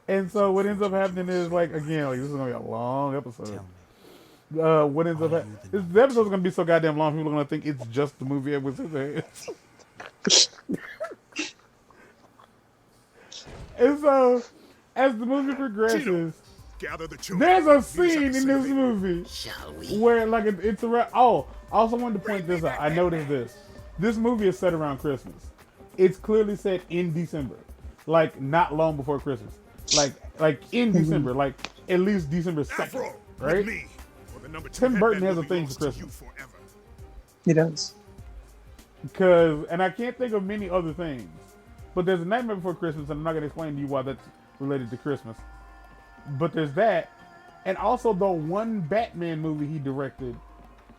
Speaker 1: And so what ends up happening is like, again, like this is gonna be a long episode. What ends up this episode's gonna be so goddamn long, people are gonna think it's just the movie with his hands. And so, as the movie progresses,
Speaker 5: Gather the children.
Speaker 1: there's a scene in this movie
Speaker 4: Shall we?
Speaker 1: where like it's around. Oh, I also wanted to point this out. I noticed this. this movie is set around Christmas. It's clearly set in December, like not long before Christmas, like in December, like at least December 2nd,
Speaker 4: Afro,
Speaker 1: right?
Speaker 4: with me, or the number 2
Speaker 1: Tim Burton
Speaker 4: headband
Speaker 1: has a
Speaker 4: will
Speaker 1: thing
Speaker 4: belongs
Speaker 1: for
Speaker 4: to
Speaker 1: Christmas.
Speaker 4: you forever.
Speaker 3: He does.
Speaker 1: And I can't think of many other things, but there's a Nightmare Before Christmas, and I'm not gonna explain to you why that's related to Christmas. But there's that, and also the one Batman movie he directed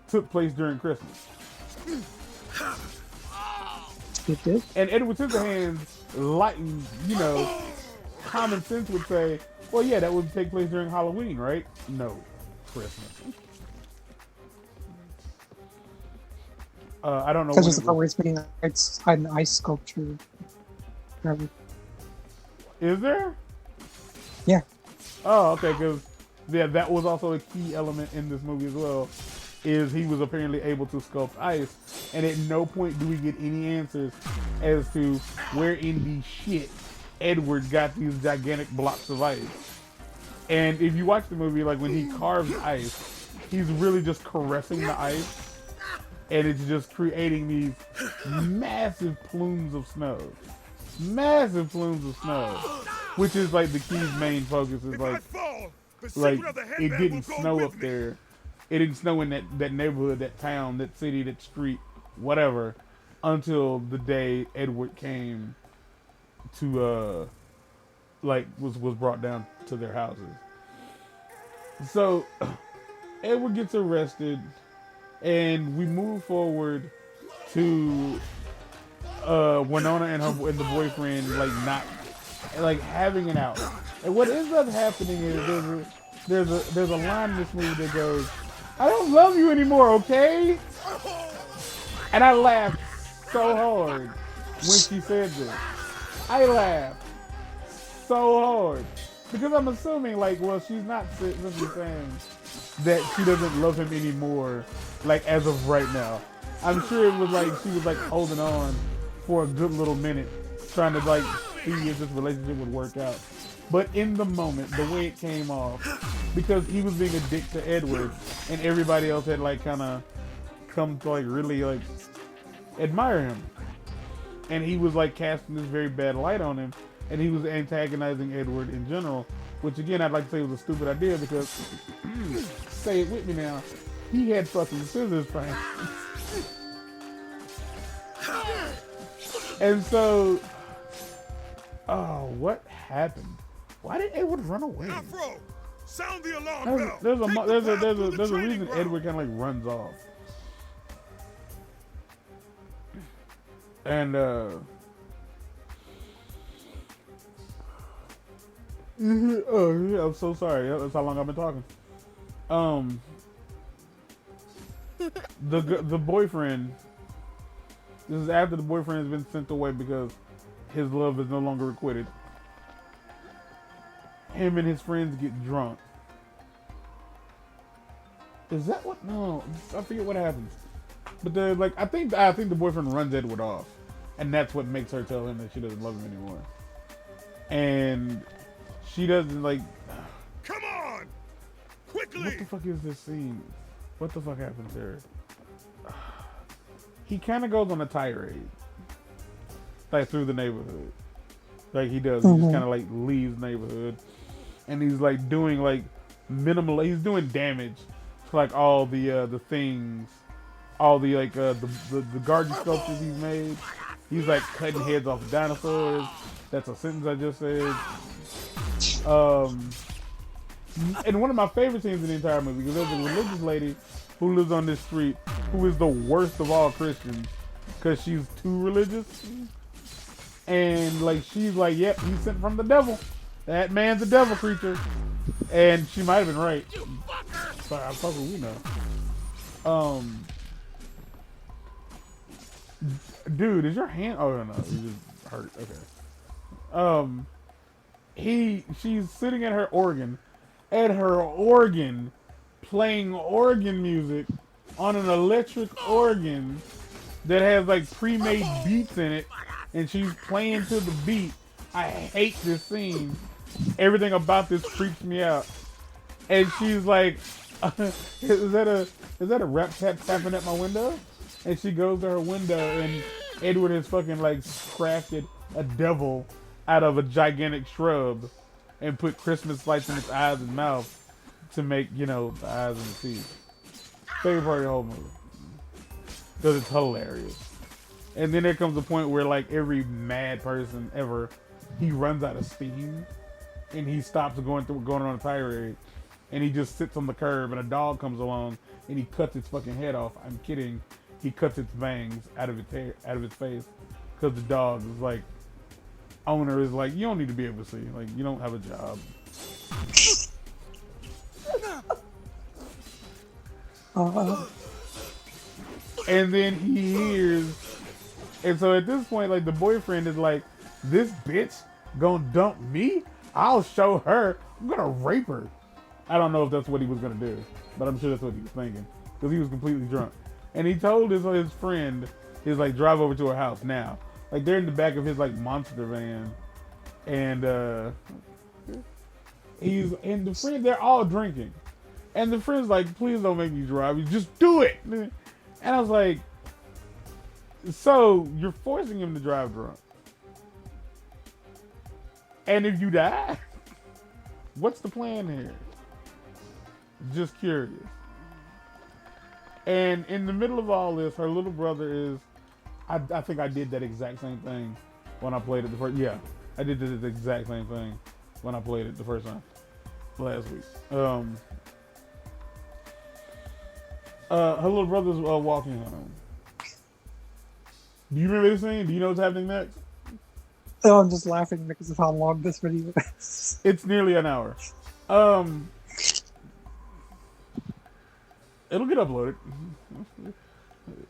Speaker 1: took place during Christmas.
Speaker 3: It did.
Speaker 1: And Edward Scissorhands, like, you know, common sense would say, well, yeah, that would take place during Halloween, right? No, Christmas. I don't know.
Speaker 3: Such
Speaker 1: when
Speaker 3: as the
Speaker 1: it
Speaker 3: part where
Speaker 1: was.
Speaker 3: he's making an ice sculpture. Whatever.
Speaker 1: Is there?
Speaker 3: Yeah.
Speaker 1: Oh, okay, because yeah, that was also a key element in this movie as well. Is he was apparently able to sculpt ice, and at no point do we get any answers as to where in the shit Edward got these gigantic blocks of ice. And if you watch the movie, like when he carves ice, he's really just caressing the ice, and it's just creating these massive plumes of snow. Massive plumes of snow, which is like the key's main focus is
Speaker 4: If I
Speaker 1: like
Speaker 4: fall, the
Speaker 1: like
Speaker 4: secret of the
Speaker 1: it
Speaker 4: headband
Speaker 1: didn't
Speaker 4: will go
Speaker 1: snow
Speaker 4: with
Speaker 1: up
Speaker 4: me.
Speaker 1: there. It didn't snow in that neighborhood, that town, that city, that street, whatever, until the day Edward came to was brought down to their houses. So Edward gets arrested, and we move forward to Winona and the boyfriend not having an out. And what ends up happening is there's a line in this movie that goes, "I don't love you anymore, okay?" And I laughed so hard when she said this. I laughed so hard because I'm assuming she's not simply saying that she doesn't love him anymore, as of right now. I'm sure it was she was holding on for a good little minute, trying to see if this relationship would work out. But in the moment, the way it came off, because he was being a dick to Edward, and everybody else had kind of come to really admire him, and he was casting this very bad light on him, and he was antagonizing Edward in general, which again I'd like to say was a stupid idea because say it with me now, he had fucking scissors for him. And so, what happened? Why did Edward run away?
Speaker 4: Afro, sound the alarm bell.
Speaker 1: There's
Speaker 4: Take the path to the
Speaker 1: a
Speaker 4: training
Speaker 1: reason
Speaker 4: ground.
Speaker 1: Edward kind of runs off. And oh yeah, I'm so sorry. That's how long I've been talking. The boyfriend. This is after the boyfriend has been sent away because his love is no longer requited. Him and his friends get drunk. Is that what? No, I forget what happens. But I think the boyfriend runs Edward off, and that's what makes her tell him that she doesn't love him anymore. And she doesn't
Speaker 4: Come on, quickly.
Speaker 1: What the fuck is this scene? What the fuck happens there? He kind of goes on a tirade, through the neighborhood, he does. He just kind of leaves neighborhood, and he's doing minimal. He's doing damage to all the things, all the the garden sculptures he's made. He's cutting heads off of dinosaurs. That's a sentence I just said. And one of my favorite scenes in the entire movie, because there's a religious lady who lives on this street who is the worst of all Christians because she's too religious. And she's yep, he's sent from the devil. That man's a devil creature. And she might have been right. But I fuck what we know. Dude, is your hand? Oh no, you just hurt. Okay. She's sitting at her organ, playing organ music on an electric organ that has pre-made beats in it, and she's playing to the beat. I hate this scene. Everything about this freaks me out. And she's is that a rap tap tapping at my window? And she goes to her window, and Edward has fucking like crafted a devil out of a gigantic shrub and put Christmas lights in its eyes and mouth to make, the eyes and the teeth. Favorite part of the whole movie. Because it's hilarious. And then there comes a point where, like, every mad person ever, he runs out of steam, and he stops going on a tirade, and he just sits on the curb, and a dog comes along, and he cuts its fucking head off. I'm kidding. He cuts its fangs out of its hair, out of its face, because the dog is like, owner is like, you don't need to be able to see, like, you don't have a job. And then he hears, and so at this point, like, the boyfriend is like, this bitch gonna dump me? I'll show her. I'm gonna rape her. I don't know if that's what he was gonna do, but I'm sure that's what he was thinking, because he was completely drunk. And he told his friend, he's like, drive over to her house now. Like, they're in the back of his like monster van, and the friend, they're all drinking, and the friend's like, please don't make me drive. You just do it. And I was like, so you're forcing him to drive drunk, and if you die, what's the plan here? Just curious. And in the middle of all this, her little brother is, I think I did that exact same thing when I played it the first, I did the exact same thing when I played it the first time, last week. Her little brother's walking home. Do you remember this scene? Do you know what's happening next?
Speaker 3: Oh, I'm just laughing because of how long this video is.
Speaker 1: It's nearly an hour. It'll get uploaded.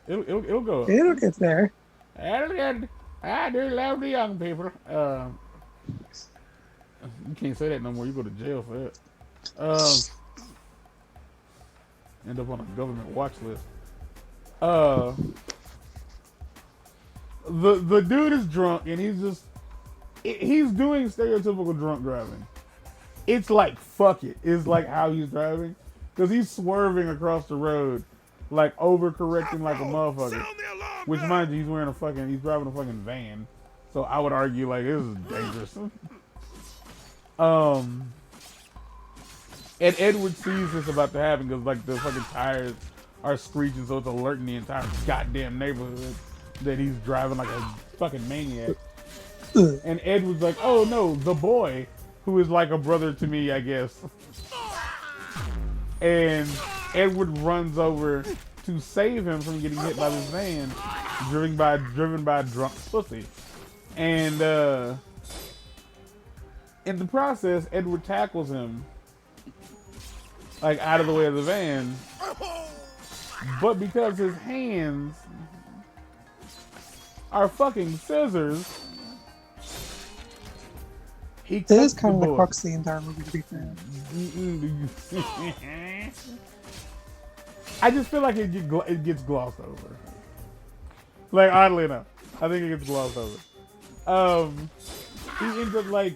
Speaker 1: It'll go up.
Speaker 3: It'll get there.
Speaker 1: I do love the young people. You can't say that no more. You go to jail for that. End up on a government watch list. The dude is drunk, and he's doing stereotypical drunk driving. It's like, fuck it. It's like how he's driving. Because he's swerving across the road, like overcorrecting like a motherfucker. Which, mind you, he's driving a fucking van. So I would argue, like, this is dangerous. And Edward sees this about to happen because, like, the fucking tires are screeching, so it's alerting the entire goddamn neighborhood that he's driving like a fucking maniac. And Edward's like, oh no, the boy, who is like a brother to me, I guess. And Edward runs over to save him from getting hit by this van, driven by a drunk pussy. And in the process, Edward tackles him, like, out of the way of the van. But because his hands are fucking scissors, he cuts
Speaker 3: It is kind of
Speaker 1: the
Speaker 3: the
Speaker 1: boy.
Speaker 3: crux of the entire movie, to be fair.
Speaker 1: I just feel like it gets glossed over. Like, oddly enough, I think it gets glossed over. He ends up, like,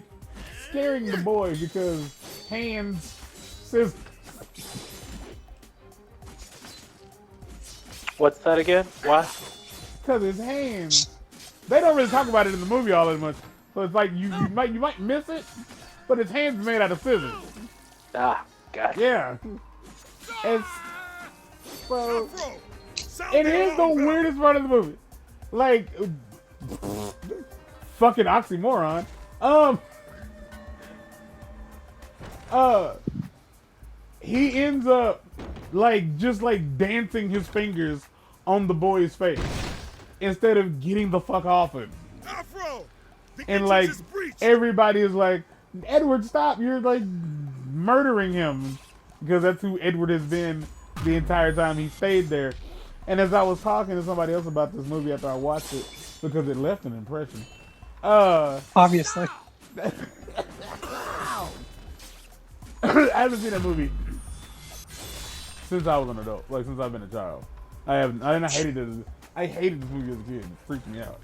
Speaker 1: scaring the boy because hands, scissors.
Speaker 2: What's that again? What?
Speaker 1: Because his hands, they don't really talk about it in the movie all that much. So it's like you might miss it, but his hands made out of scissors.
Speaker 2: Ah, gotcha.
Speaker 1: Yeah. It's so. It is the weirdest part of the movie. Like, fucking oxymoron. He ends up like just like dancing his fingers on the boy's face instead of getting the fuck off him.
Speaker 4: Afro!
Speaker 1: And like everybody is like, Edward, stop! You're like murdering him, because that's who Edward has been the entire time he stayed there. And as I was talking to somebody else about this movie after I watched it, because it left an impression.
Speaker 3: Obviously.
Speaker 1: I haven't seen that movie since I was an adult, like since I've been a child. I haven't. I hated it. I hated this movie as a kid. It freaked me out.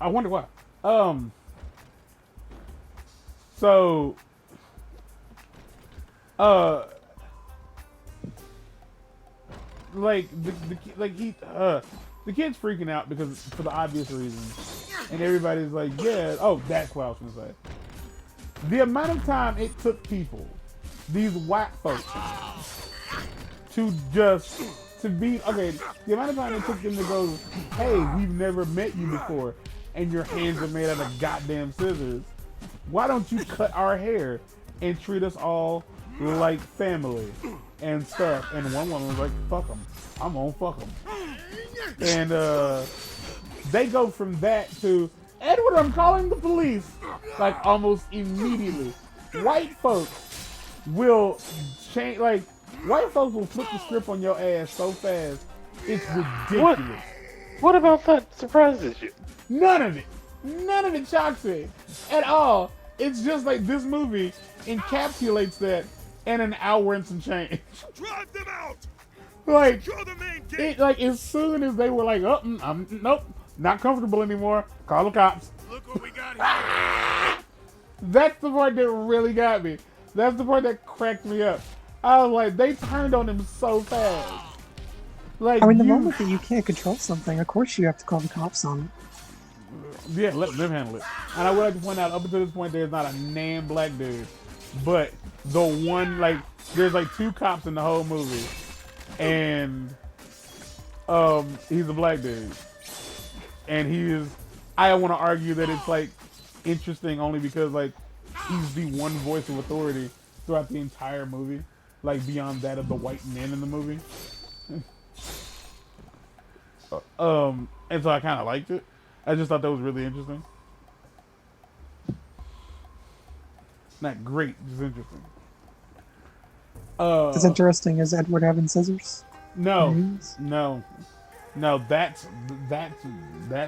Speaker 1: I wonder why. So, like the kid's freaking out because for the obvious reasons, and everybody's like, yeah. Oh, that's what I was gonna say. The amount of time it took people, these white folks, to be okay. The amount of time it took them to go, hey, we've never met you before, and your hands are made out of goddamn scissors. Why don't you cut our hair and treat us all like family and stuff? And one woman was like, fuck them. I'm gonna fuck them. And they go from that to, Edward, I'm calling the police. Like almost immediately. White folks will change, like, white folks will flip the script on your ass so fast, it's ridiculous.
Speaker 2: What about that surprises you?
Speaker 1: None of it shocks me at all. It's just like this movie encapsulates that in an hour and some change.
Speaker 4: Drive them out!
Speaker 1: Like,
Speaker 4: Secure the main gate!
Speaker 1: it, like as soon as they were like, oh, nope, not comfortable anymore, call the cops.
Speaker 4: Look what we got here!
Speaker 1: That's the part that really got me. That's the part that cracked me up. I was like, they turned on him so fast. Like,
Speaker 3: I mean, the moment that you can't control something, of course you have to call the cops on it.
Speaker 1: Yeah, let them handle it. And I would like to point out, up until this point, there's not a damn black dude. But the one, like, there's like 2 cops in the whole movie. And he's a black dude. And he is, I want to argue that it's like interesting only because like he's the one voice of authority throughout the entire movie. Like beyond that of the white men in the movie. And so I kind of liked it. I just thought that was really interesting. Not great, just interesting.
Speaker 3: As interesting as Edward having scissors.
Speaker 1: No, that's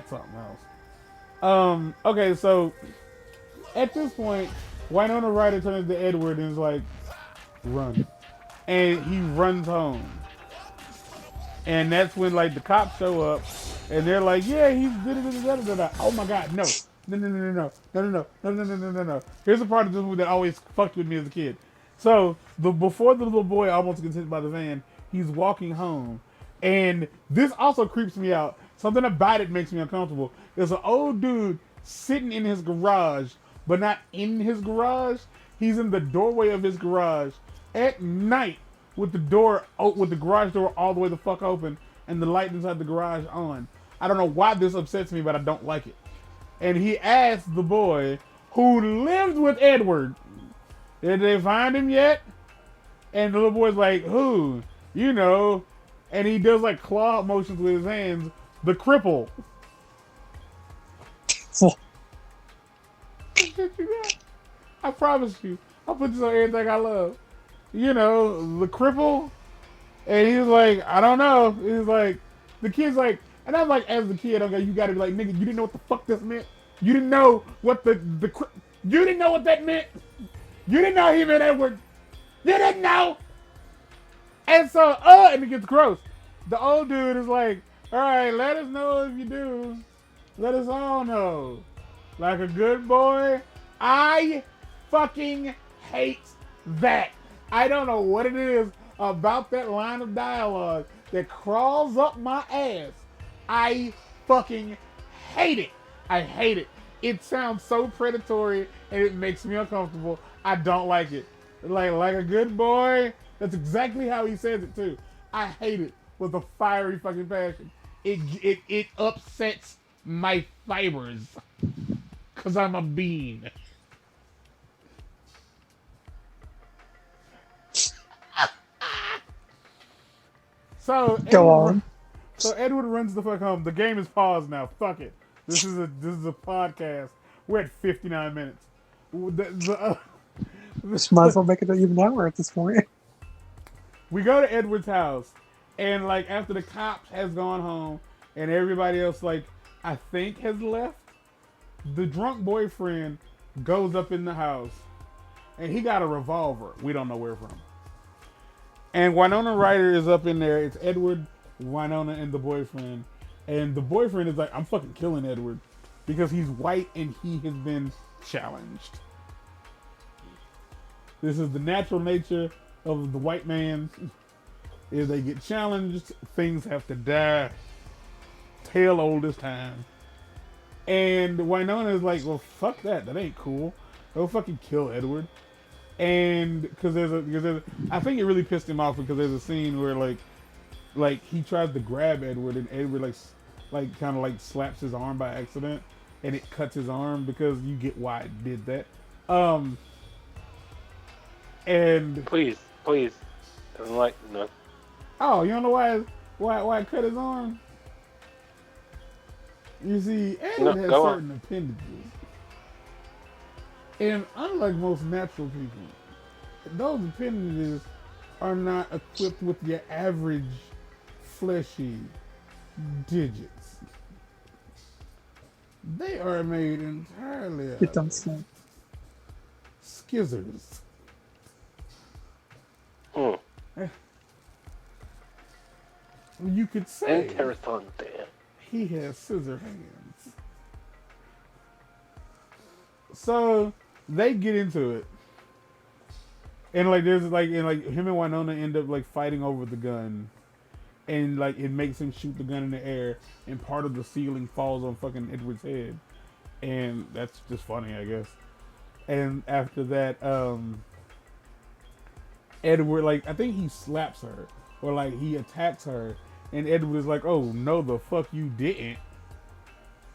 Speaker 1: something else. Okay, so at this point, Winona Ryder turns to Edward and is like, "Run," and he runs home. And that's when like the cops show up, and they're like, "Yeah, he's da-da-da-da-da-da." Oh my God, no. Here's the part of this movie that always fucked with me as a kid. So before the little boy almost gets hit by the van, he's walking home, and this also creeps me out. Something about it makes me uncomfortable. There's an old dude sitting in his garage, but not in his garage. He's in the doorway of his garage at night with the garage door all the way the fuck open and the light inside the garage on. I don't know why this upsets me, but I don't like it. And he asked the boy who lived with Edward, "Did they find him yet?" And the little boy's like, "Who? You know." And he does like claw motions with his hands. The cripple. I promise you. I'll put this on everything I love. You know, the cripple. And he's like, "I don't know." He's like, the kid's like, and I'm like, as the kid, okay, you gotta be like, "Nigga, you didn't know what the fuck this meant? You didn't know what you didn't know what that meant? You didn't know he meant Edward. You didn't know." And so, and it gets gross. The old dude is like, "All right, let us know if you do. Let us all know. Like a good boy." I fucking hate that. I don't know what it is about that line of dialogue that crawls up my ass. I fucking hate it. I hate it. It sounds so predatory and it makes me uncomfortable. I don't like it. Like a good boy. That's exactly how he says it too. I hate it with a fiery fucking passion. It upsets my fibers. Cause I'm a bean. So Edward runs the fuck home. The game is paused now. Fuck it. This is a podcast. We're at 59 minutes.
Speaker 3: Just might as well make it an even hour at this point.
Speaker 1: We go to Edward's house, and like after the cops has gone home and everybody else like I think has left, the drunk boyfriend goes up in the house, and he got a revolver. We don't know where from. And Winona Ryder is up in there. It's Edward, Winona, and the boyfriend. And the boyfriend is like, "I'm fucking killing Edward because he's white and he has been challenged. This is the natural nature of the white man." If they get challenged, things have to die. Tale old as time. And Winona's like, well, fuck that. That ain't cool. Go fucking kill Edward. And because I think it really pissed him off because there's a scene where like he tries to grab Edward and Edward like kind of like slaps his arm by accident and it cuts his arm because you get why it did that. And
Speaker 2: Please. Enlighten us.
Speaker 1: oh, you don't know why it cut his arm? You see, Edward has certain appendages. And unlike most natural people, those appendages are not equipped with your average fleshy digits. They are made entirely
Speaker 3: It
Speaker 1: of
Speaker 3: don't snap.
Speaker 1: scissors. You could say
Speaker 2: Interessante.
Speaker 1: he has scissor hands. So they get into it. And like there's like him and Winona end up like fighting over the gun. And like it makes him shoot the gun in the air and part of the ceiling falls on fucking Edward's head. And that's just funny, I guess. And after that, Edward, like, I think he slaps her or like he attacks her. And Edward is like, oh, no, the fuck you didn't.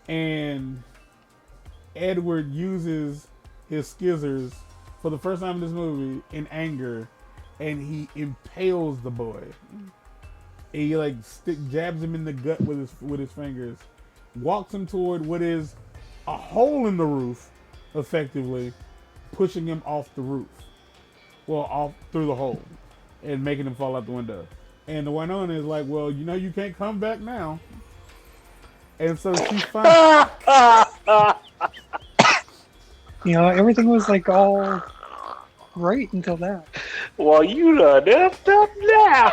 Speaker 1: And Edward uses his scissors for the first time in this movie in anger. And he impales the boy. And he like jabs him in the gut with his fingers. Walks him toward what is a hole in the roof, effectively. Pushing him off the roof. Well, off through the hole. And making him fall out the window. And the Winona is like, well, you know you can't come back now. And so she finds...
Speaker 3: You know, everything was like all right until that.
Speaker 2: Well, you done effed up now.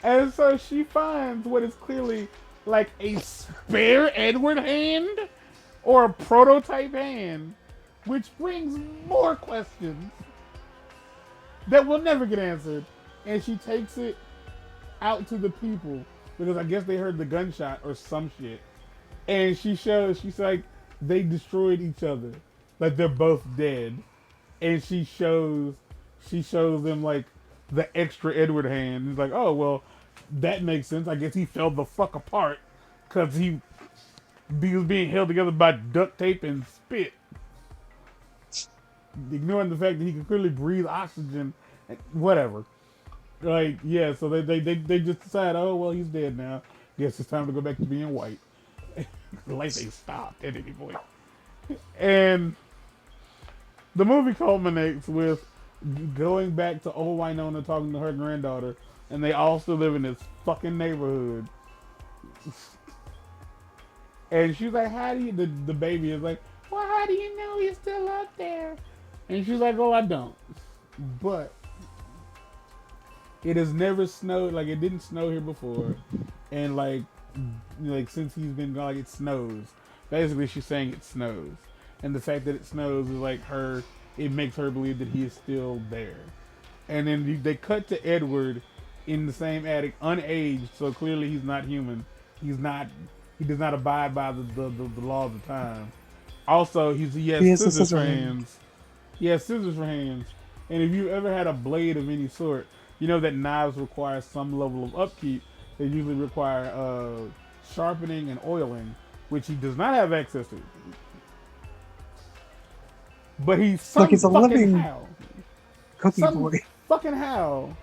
Speaker 1: And so she finds what is clearly like a spare Edward hand or a prototype hand, which brings more questions that will never get answered. And she takes it out to the people because I guess they heard the gunshot or some shit. And she's like, they destroyed each other. Like they're both dead. And she shows them like the extra Edward hand. He's like, oh, well, that makes sense. I guess he fell the fuck apart because he was being held together by duct tape and spit. Ignoring the fact that he can clearly breathe oxygen. Whatever. Like, yeah, so they just decide, oh, well, he's dead now. Guess it's time to go back to being white. Like they stopped at any point. And the movie culminates with going back to old Winona talking to her granddaughter, and they all still live in this fucking neighborhood. And she's like, how do you, the baby is like, well, how do you know he's still out there? And she's like, oh, I don't. But it has never snowed, like it didn't snow here before. And like since he's been gone, like it snows. Basically, she's saying it snows. And the fact that it snows is like it makes her believe that he is still there. And then they cut to Edward in the same attic, unaged, so clearly he's not human. He does not abide by the laws of time. Also, he has scissors for hands. He has scissors for hands. And if you've ever had a blade of any sort, you know that knives require some level of upkeep. They usually require sharpening and oiling, which he does not have access to. But he's some
Speaker 3: like it's a
Speaker 1: fucking
Speaker 3: living
Speaker 1: how.
Speaker 3: cookie
Speaker 1: Some
Speaker 3: boy.
Speaker 1: fucking how.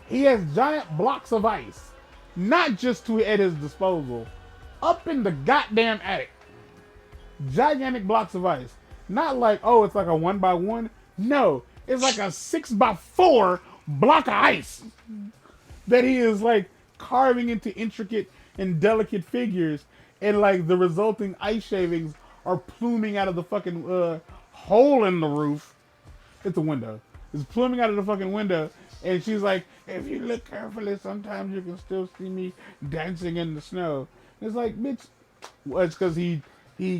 Speaker 1: He has giant blocks of ice, not just at his disposal, up in the goddamn attic. Gigantic blocks of ice. Not like, oh, it's like a 1x1. No, it's like a 6x4 block of ice that he is like carving into intricate and delicate figures, and like the resulting ice shavings are pluming out of the fucking hole in the roof. It's a window. It's pluming out of the fucking window, and she's like, if you look carefully, sometimes you can still see me dancing in the snow. It's like, bitch, well, it's because he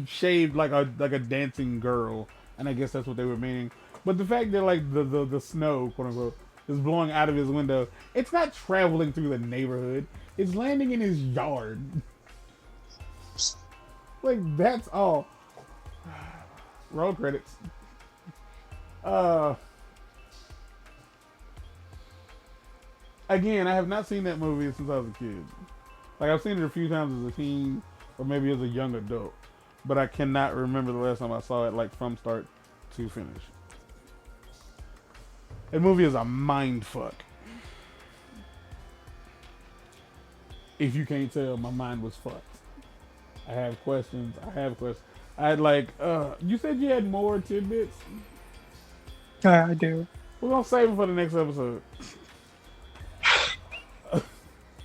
Speaker 1: shaved like a dancing girl, and I guess that's what they were meaning. But the fact that like the snow, quote unquote, is blowing out of his window. It's not traveling through the neighborhood. It's landing in his yard. Like, that's all. Roll credits. Again, I have not seen that movie since I was a kid. Like, I've seen it a few times as a teen, or maybe as a young adult. But I cannot remember the last time I saw it, like, from start to finish. That movie is a mind fuck. If you can't tell, my mind was fucked. I have questions. I had like, you said you had more tidbits?
Speaker 3: I do.
Speaker 1: We're going to save them for the next episode.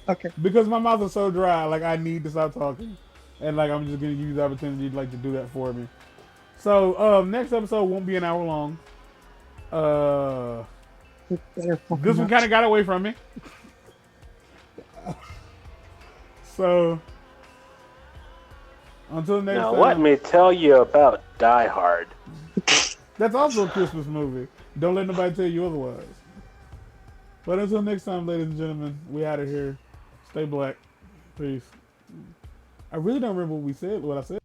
Speaker 3: Okay.
Speaker 1: Because my mouth is so dry, like, I need to stop talking. And, like, I'm just going to give you the opportunity, like, to do that for me. So, next episode won't be an hour long. This one kind of got away from me. So, until next time.
Speaker 2: Now, let me tell you about Die Hard.
Speaker 1: That's also a Christmas movie. Don't let nobody tell you otherwise. But until next time, ladies and gentlemen, we out of here. Stay black. Peace. I really don't remember what I said.